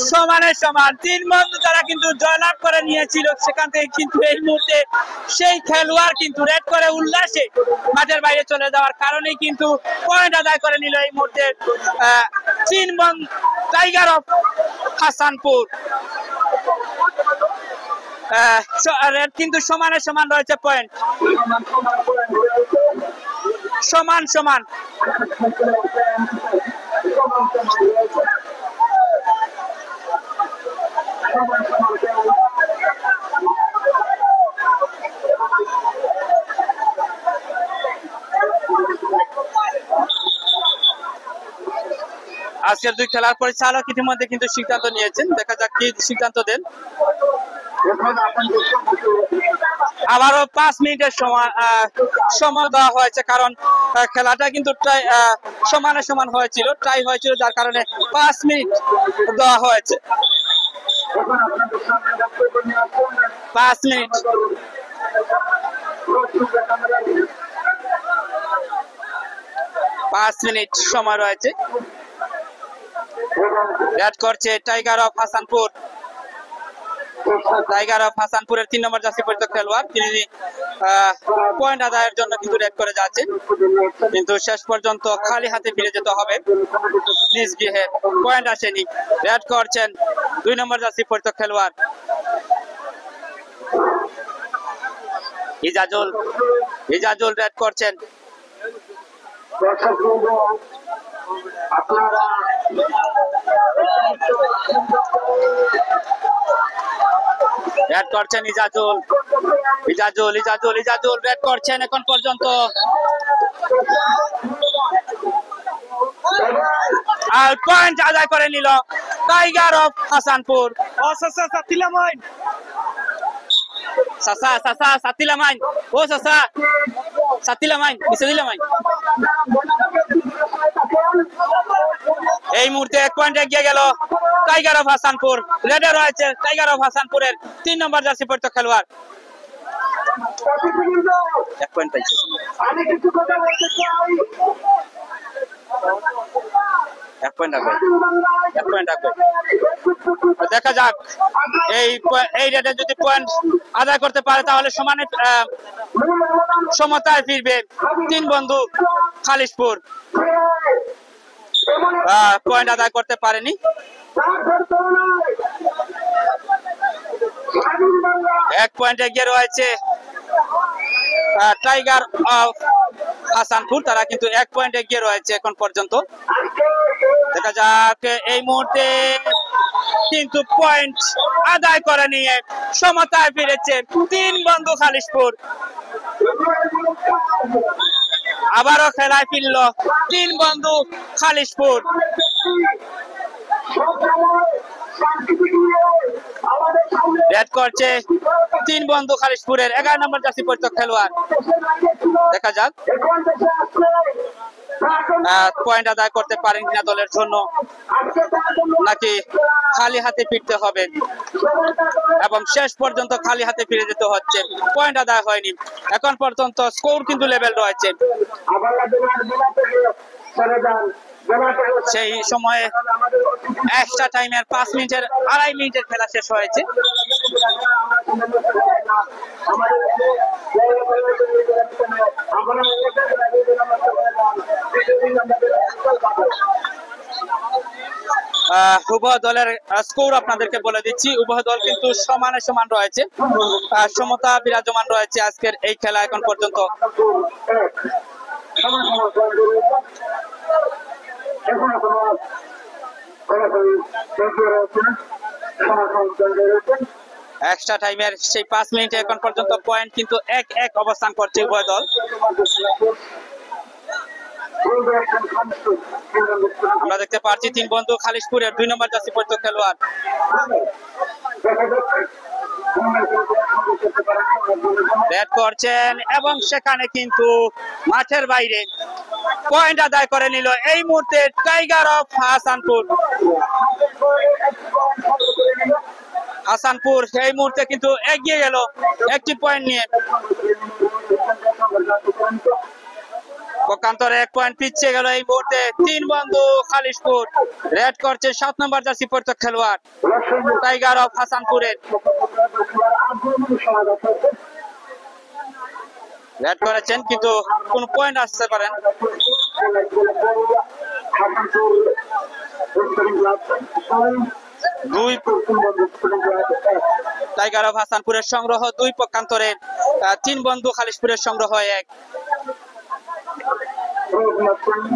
সমানে সমান 3 বন্ধু তারা কিন্তু জয়লাভ করে নিয়েছিল। সেখান থেকে কিন্তু এই মুহূর্তে সেই খেলোয়াড় কিন্তু রেড করে উল্লাসে মাঠের বাইরে চলে যাওয়ার কারণেই কিন্তু পয়েন্ট আদায় করে নিল এই মুহূর্তে 3 বন্ধু টাইগার অফ হাসানপুর। রেড কিন্তু সমানে সমান রয়েছে, পয়েন্ট সমান সমান। আজকের 2 খেলার পরিচালক ইতিমধ্যে কিন্তু সিদ্ধান্ত নিয়েছেন, দেখা যাক কি সিদ্ধান্ত দেন। আবারও 5 মিনিটের সময় দেওয়া হয়েছে, কারণ খেলাটা কিন্তু সমানে সমান হয়েছিল, ট্রাই হয়েছিল, যার কারণে 5 মিনিট দেওয়া হয়েছে। 5 মিনিট সময় রয়েছে। ব্যাট করছে tiger of Hasanpur. Tiger of হাসানপুরের 3 নম্বর জার্সি পরিহিত খেলোয়াড়, তিনি পয়েন্ট আদায়ের জন্য কিন্তু রেড করে যাচ্ছেন, কিন্তু শেষ পর্যন্ত খালি হাতে ফিরে যেতে হবে নিজ গৃহে, পয়েন্ট আসেনি। রেড করছেন 2 নম্বর জার্সি পরিহিত খেলোয়াড় ইজাজুল রেড করছেন। রেড করছেন ইজাজুল রেড করছেন। এখন পর্যন্ত আর পয়েন্ট আদায় করে নিল টাইগার অফ হাসানপুর। এই মুহূর্তে 1 পয়েন্ট এগিয়ে গেল টাইগার অফ হাসানপুর। রেডে রয়েছে টাইগার অফ হাসানপুরের 3 নম্বর জার্সি পরিহিত খেলোয়াড়। 1 পয়েন্ট পাইছে। দেখা যাক এই রেডে যদি পয়েন্ট আদায় করতে পারে তাহলে সমানে সমতায় ফিরবে 3 বন্ধু খালিশপুর। পয়েন্ট আদায় করতে পারেনি। 1 পয়েন্ট এগিয়ে রয়েছে টাইগার অফ হাসানপুর, তারা কিন্তু 1 পয়েন্ট এগিয়ে রয়েছে এখন পর্যন্ত। দেখা যাক এই মুহূর্তে কিন্তু পয়েন্ট আদায় করে নিয়ে সমতায় ফিরেছে 3 বন্ধু খালিশপুর। আবারও খেলায় ফিরল 3 বন্ধু খালিশপুর। ব্যাট করছে 3 বন্ধু খালিশপুরের 11 নম্বর জার্সি পরিহিত খেলোয়াড়। দেখা যাক পয়েন্ট আদায় করতে পারেন কিনা দলের জন্য, নাকি খালি হাতে ফিরতে হবে, এবং শেষ পর্যন্ত খালি হাতে ফিরে যেতে হচ্ছে। পয়েন্ট আদায় হয়নি এখন পর্যন্ত, স্কোর কিন্তু লেভেল রয়েছে। সেই সময়ে এক্সট্রা টাইমের 5 মিনিটের 2.5 মিনিটের খেলা শেষ হয়েছে। উভয় দলের স্কোর আপনাদেরকে বলে দিচ্ছি। উভয় দল কিন্তু সমানে সমান রয়েছে, সমতা বিরাজমান রয়েছে আজকের এই খেলা এখন পর্যন্ত। এক্সট্রা টাইমের সেই 5 মিনিটে এখন পর্যন্ত পয়েন্ট কিন্তু 1-1 অবস্থান করছে উভয় দল। আমরা দেখতে পাচ্ছি 3 বন্ধু খালিশপুরের 2 নম্বর জার্সি পরিহিত খেলোয়াড় ব্যাট করছেন এবং সেখানে কিন্তু মাঠের বাইরে পয়েন্ট আদায় করে নিল এই মুহূর্তে টাইগার অফ হাসানপুর। হাসানপুর এই মুহূর্তে কিন্তু এগিয়ে গেল একটি পয়েন্ট নিয়ে। পক্ষান্তরে 1 পয়েন্ট পিছিয়ে গেল এই মুহূর্তে 3 বন্ধু খালিশপুর। রেড করছে 7 নম্বর জার্সি পরিহিত খেলোয়াড় টাইগার অফ হাসানপুরের। রেড করেছেন কিন্তু কোন পয়েন্ট আসতে পারেন। টাইগার অফ হাসানপুরের সংগ্রহ 2, পক্ষান্তরে 3 বন্ধু খালিশপুরের সংগ্রহ 1।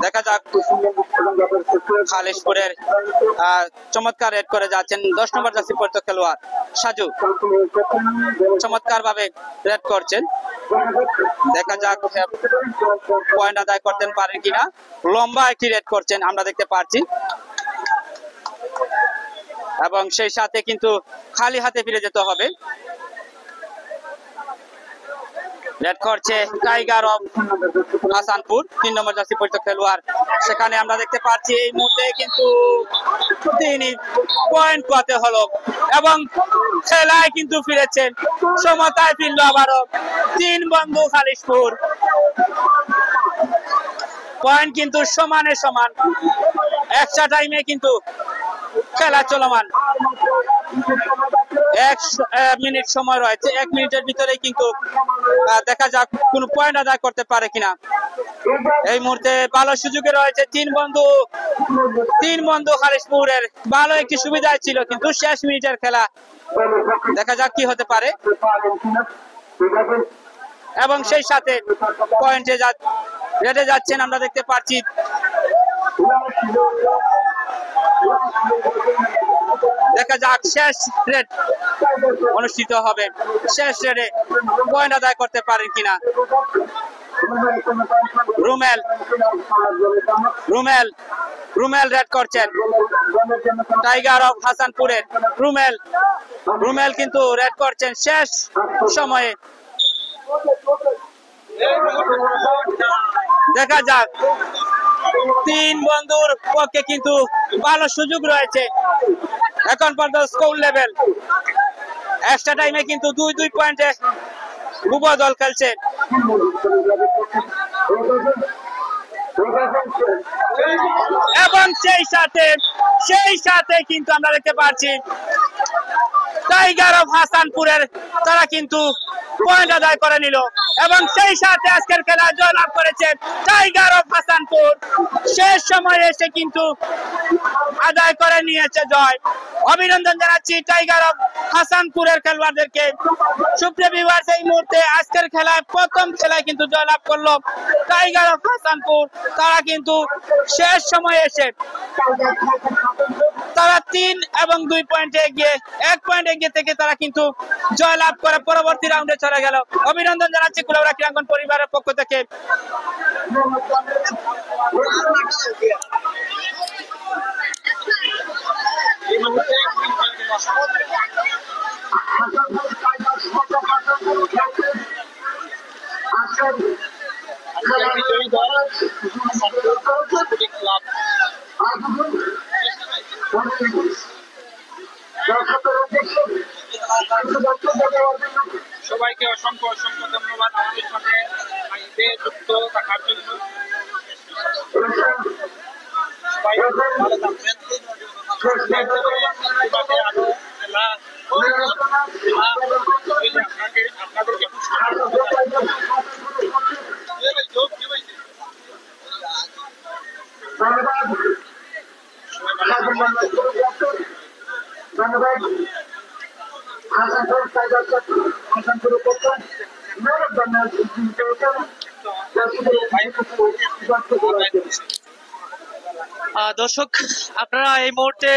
দেখা যাক খালিশপুরের চমৎকার রেড করে যাচ্ছেন 10 নম্বর জার্সি পরিহিত খেলোয়াড় সাজু, চমৎকার ভাবে রেড করছেন। দেখা যাক পয়েন্ট আদায় করতে পারেন কিনা। লম্বা একটি রেড করছেন আমরা দেখতে পাচ্ছি এবং সেই সাথে কিন্তু খালি হাতে ফিরে যেতে হবে। রেড করছে টাইগার অফ হাসানপুর 3 নম্বর জার্সি পরিহিত খেলোয়াড়। সেখানে আমরা দেখতে পাচ্ছি এই মুহূর্তে কিন্তু তিনি পয়েন্ট পাতে হলো এবং খেলায় কিন্তু ফিরেছেন, সমতায় ফিরল আবারও 3 বন্ধু খালিশপুর। পয়েন্ট কিন্তু সমানে সমান, এক্সট্রা টাইমে কিন্তু খেলা চলমান। 1 মিনিট সময় রয়েছে, 1 মিনিটের ভিতরে কিন্তু দেখা যাক কোন পয়েন্ট আদায় করতে পারে কিনা। এই মুহূর্তে ভালো সুযোগে রয়েছে 3 বন্ধু খালিশপুরের। ভালো একটি সুবিধায় ছিল কিন্তু শেষ মিনিটের খেলা, দেখা যাক কি হতে পারে। এবং সেই সাথে পয়েন্টে রেডে যাচ্ছেন আমরা দেখতে পাচ্ছি। দেখা যাক শেষ রেড অনুষ্ঠিত হবে, শেষ রেডে পয়েন্ট আদায় করতে পারেন কিনা। রুমেল রেড করছেন টাইগার অফ হাসানপুরের। রুমেল কিন্তু রেড করছেন শেষ সময়ে। দেখা যাক 3 বন্ধুর পক্ষে কিন্তু ভালো সুযোগ রয়েছে এখন পর্যন্ত স্কোর লেভেল। এক্সট্রা টাইমে কিন্তু 2-2 পয়েন্টে উভয় দল খেলছে। এবং সেই সাথে কিন্তু আমরা দেখতে পাচ্ছি টাইগার অফ হাসানপুরের তারা কিন্তু পয়েন্ট আদায় করে নিল এবং সেই সাথে আজকের খেলা জয়লাভ করেছে টাইগার অফ হাসানপুর। শেষ সময়ে এসে কিন্তু আদায় করে নিয়েছে জয়। অভিনন্দন জানাচ্ছি টাইগার অফ হাসানপুরের খেলোয়াড়দেরকে। সুপ্রিয় ভিউয়ার্স, এই মুহূর্তে আজকের খেলায় প্রথম খেলায় কিন্তু জয়লাভ করলো টাইগার অফ হাসানপুর। তারা কিন্তু শেষ সময়ে এসে তারা 3 এবং 2 পয়েন্টে এগিয়ে 1 পয়েন্ট এগিয়ে থেকে তারা কিন্তু জয়লাভ করে পরবর্তী রাউন্ডে চলে গেল। অভিনন্দন জানাচ্ছি কুলাউড়া ক্রীড়াঙ্গন পরিবারের পক্ষ থেকে। সবাইকে অসংখ্য ধন্যবাদ আমাদের সাথে যুক্ত থাকার জন্য। সবাই ভালো থাকবেন। আপনাদেরকে দর্শক, আপনারা এই মুহূর্তে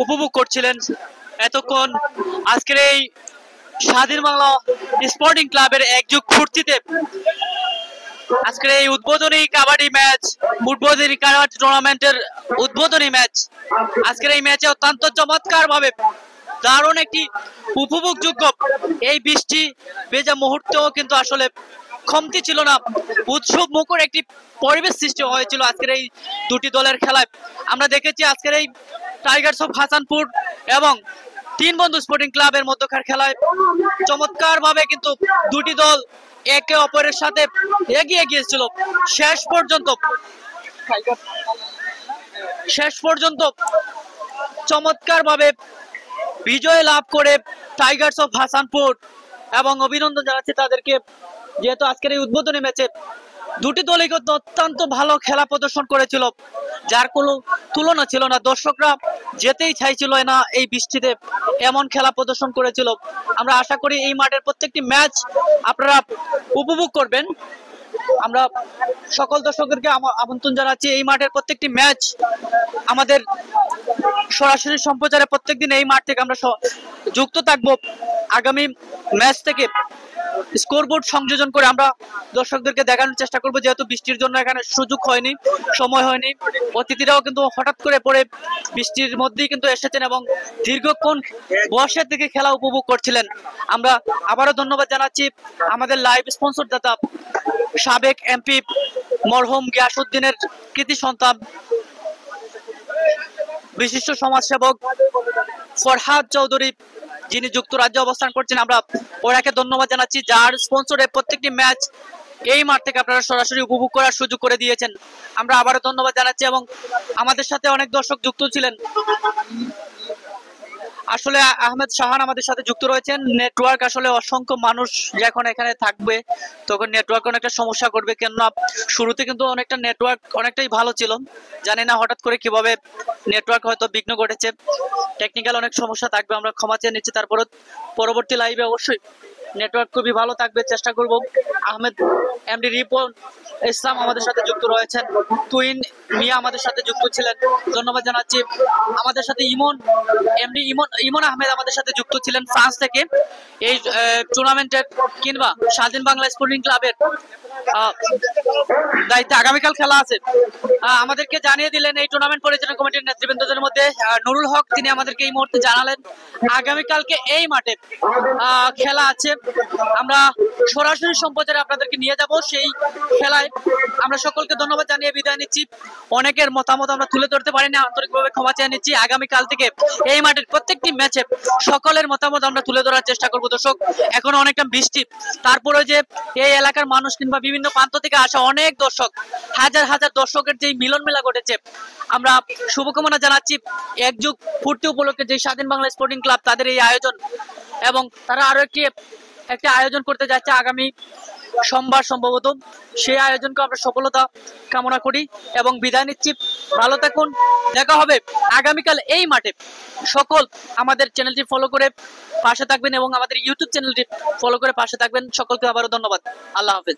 উপভোগ করছিলেন এতক্ষণ আজকের এই স্বাধীন বাংলা স্পোর্টিং ক্লাবের একযুগ ফুর্তিতে আজকের এই উদ্বোধনী কাবাডি ম্যাচ, উদ্বোধনী কাবাডি টুর্নামেন্টের উদ্বোধনী ম্যাচ, আজকের এই ম্যাচে অত্যন্ত চমৎকার ভাবে দারুণ একটি উপভোগযোগ্য এই বৃষ্টি ভেজা মুহূর্তেও কিন্তু আসলে কমতি ছিল না, উৎসব মুখর একটি পরিবেশ সৃষ্টি হয়েছিল আজকের এই দুটি দলের খেলায়। আমরা দেখেছি আজকের এই টাইগার্স অফ হাসানপুর এবং তিন বন্ধু স্পোর্টিং ক্লাবের মধ্যকার খেলায় চমৎকার ভাবে কিন্তু দুটি দল একে অপরের সাথে এগিয়ে গিয়েছিল। শেষ পর্যন্ত চমৎকার ভাবে বিজয় লাভ করে টাইগার্স অফ হাসানপুর, এবং অভিনন্দন জানাচ্ছি তাদেরকে, যেহেতু আজকের এই উদ্বোধনী ম্যাচে দুটি দলই অত্যন্ত ভালো খেলা প্রদর্শন করেছিল, যার কোনো তুলনা ছিল না। দর্শকরা যেতেই চাইছিল না এই বৃষ্টিতে, এমন খেলা প্রদর্শন করেছিল। আমরা আশা করি এই মাঠের প্রত্যেকটি ম্যাচ আপনারা উপভোগ করবেন। আমরা সকল দর্শকদেরকে আমন্ত্রণ জানাচ্ছি এই মাঠের প্রত্যেকটি ম্যাচ আমাদের সরাসরি সম্প্রচারে প্রত্যেকদিন এই মাঠ থেকে আমরা যুক্ত থাকবো। আগামী ম্যাচ থেকে স্কোরবোর্ড সংযোজন করে আমরা দর্শকদেরকে দেখানোর চেষ্টা করবো, যেহেতু বৃষ্টির জন্য এখানে সুযোগ হয়নি, সময় হয়নি। অতিথিরাও কিন্তু হঠাৎ করে পরে বৃষ্টির মধ্যেই কিন্তু এসেছেন এবং দীর্ঘক্ষণ বর্ষার দিকে খেলা উপভোগ করছিলেন। আমরা আবারও ধন্যবাদ জানাচ্ছি আমাদের লাইভ স্পন্সর দাতা সাবেক এমপি মরহুম গিয়াসউদ্দিনের কৃতি সন্তান বিশিষ্ট সমাজসেবক ফরহাদ চৌধুরী, যিনি যুক্তরাজ্যে অবস্থান করছেন। আমরা ওনাকে ধন্যবাদ জানাচ্ছি, যার স্পন্সরে প্রত্যেকটি ম্যাচ এই মাঠ থেকে আপনারা সরাসরি উপভোগ করার সুযোগ করে দিয়েছেন। আমরা আবারও ধন্যবাদ জানাচ্ছি এবং আমাদের সাথে অনেক দর্শক যুক্ত ছিলেন। আসলে আহমেদ শাহান আমাদের সাথে যুক্ত রয়েছেন। নেটওয়ার্ক আসলে অসংখ্য মানুষ যখন এখানে থাকবে তখন নেটওয়ার্ক অনেকটা সমস্যা করবে, কেননা শুরুতে কিন্তু অনেকটা নেটওয়ার্ক অনেকটাই ভালো ছিল, জানি না হঠাৎ করে কিভাবে নেটওয়ার্ক হয়তো বিঘ্ন ঘটেছে, টেকনিক্যাল অনেক সমস্যা থাকবে, আমরা ক্ষমা চেয়ে নিচ্ছি। তারপরে পরবর্তী লাইভে অবশ্যই নেটওয়ার্ক খুবই ভালো থাকবে, চেষ্টা করব। আহমেদ এমডি রিপন ইসলাম আমাদের সাথে যুক্ত রয়েছেন, তুইন মিয়া আমাদের সাথে যুক্ত ছিলেন, ধন্যবাদ জানাচ্ছি। আমাদের সাথে ইমন আহমেদ আমাদের সাথে যুক্ত ছিলেন ফ্রান্স থেকে। এই টুর্নামেন্টের কিংবা স্বাধীন বাংলা স্পোর্টিং ক্লাবের দায়িত্বে আগামীকাল খেলা আছে, আমাদেরকে জানিয়ে দিলেন এই টুর্নামেন্ট পরিচালনা কমিটির নেতৃবৃন্দদের মধ্যে নুরুল হক, তিনি আমাদেরকে এই মুহূর্তে জানালেন আগামীকালকে এই মাঠে খেলা আছে। আমরা সরাসরি সম্প্রচারে আপনাদেরকে নিয়ে যাব সেই খেলায়। আমরা সকলকে ধন্যবাদ জানিয়ে বিদায় নিচ্ছি। অনেকের মতামত আমরা তুলে ধরতে পারিনি, আন্তরিকভাবে ক্ষমা চেয়ে নিচ্ছি। আগামীকাল থেকে এই মাঠের প্রত্যেকটি ম্যাচে সকলের মতামত আমরা তুলে ধরার চেষ্টা করব। দর্শক, এখন অনেকটা বৃষ্টি, তারপরে যে এই এলাকার মানুষ কিংবা বিভিন্ন প্রান্ত থেকে আসা অনেক দর্শক, হাজার হাজার দর্শকের যে মিলন মেলা ঘটেছে, আমরা শুভকামনা জানাচ্ছি। একযুগ পূর্তি উপলক্ষে যে স্বাধীন বাংলা স্পোর্টিং ক্লাব তাদের এই আয়োজন, এবং তারা আরো একটি আয়োজন করতে যাচ্ছে আগামী সোমবার সম্ভবত, সেই আয়োজনকে আমরা সফলতা কামনা করি এবং বিদায় নিচ্ছি। ভালো থাকুন, দেখা হবে আগামীকাল এই মাঠে। সকল আমাদের চ্যানেলটি ফলো করে পাশে থাকবেন এবং আমাদের ইউটিউব চ্যানেলটি ফলো করে পাশে থাকবেন। সকলকে আবারও ধন্যবাদ। আল্লাহ হাফেজ।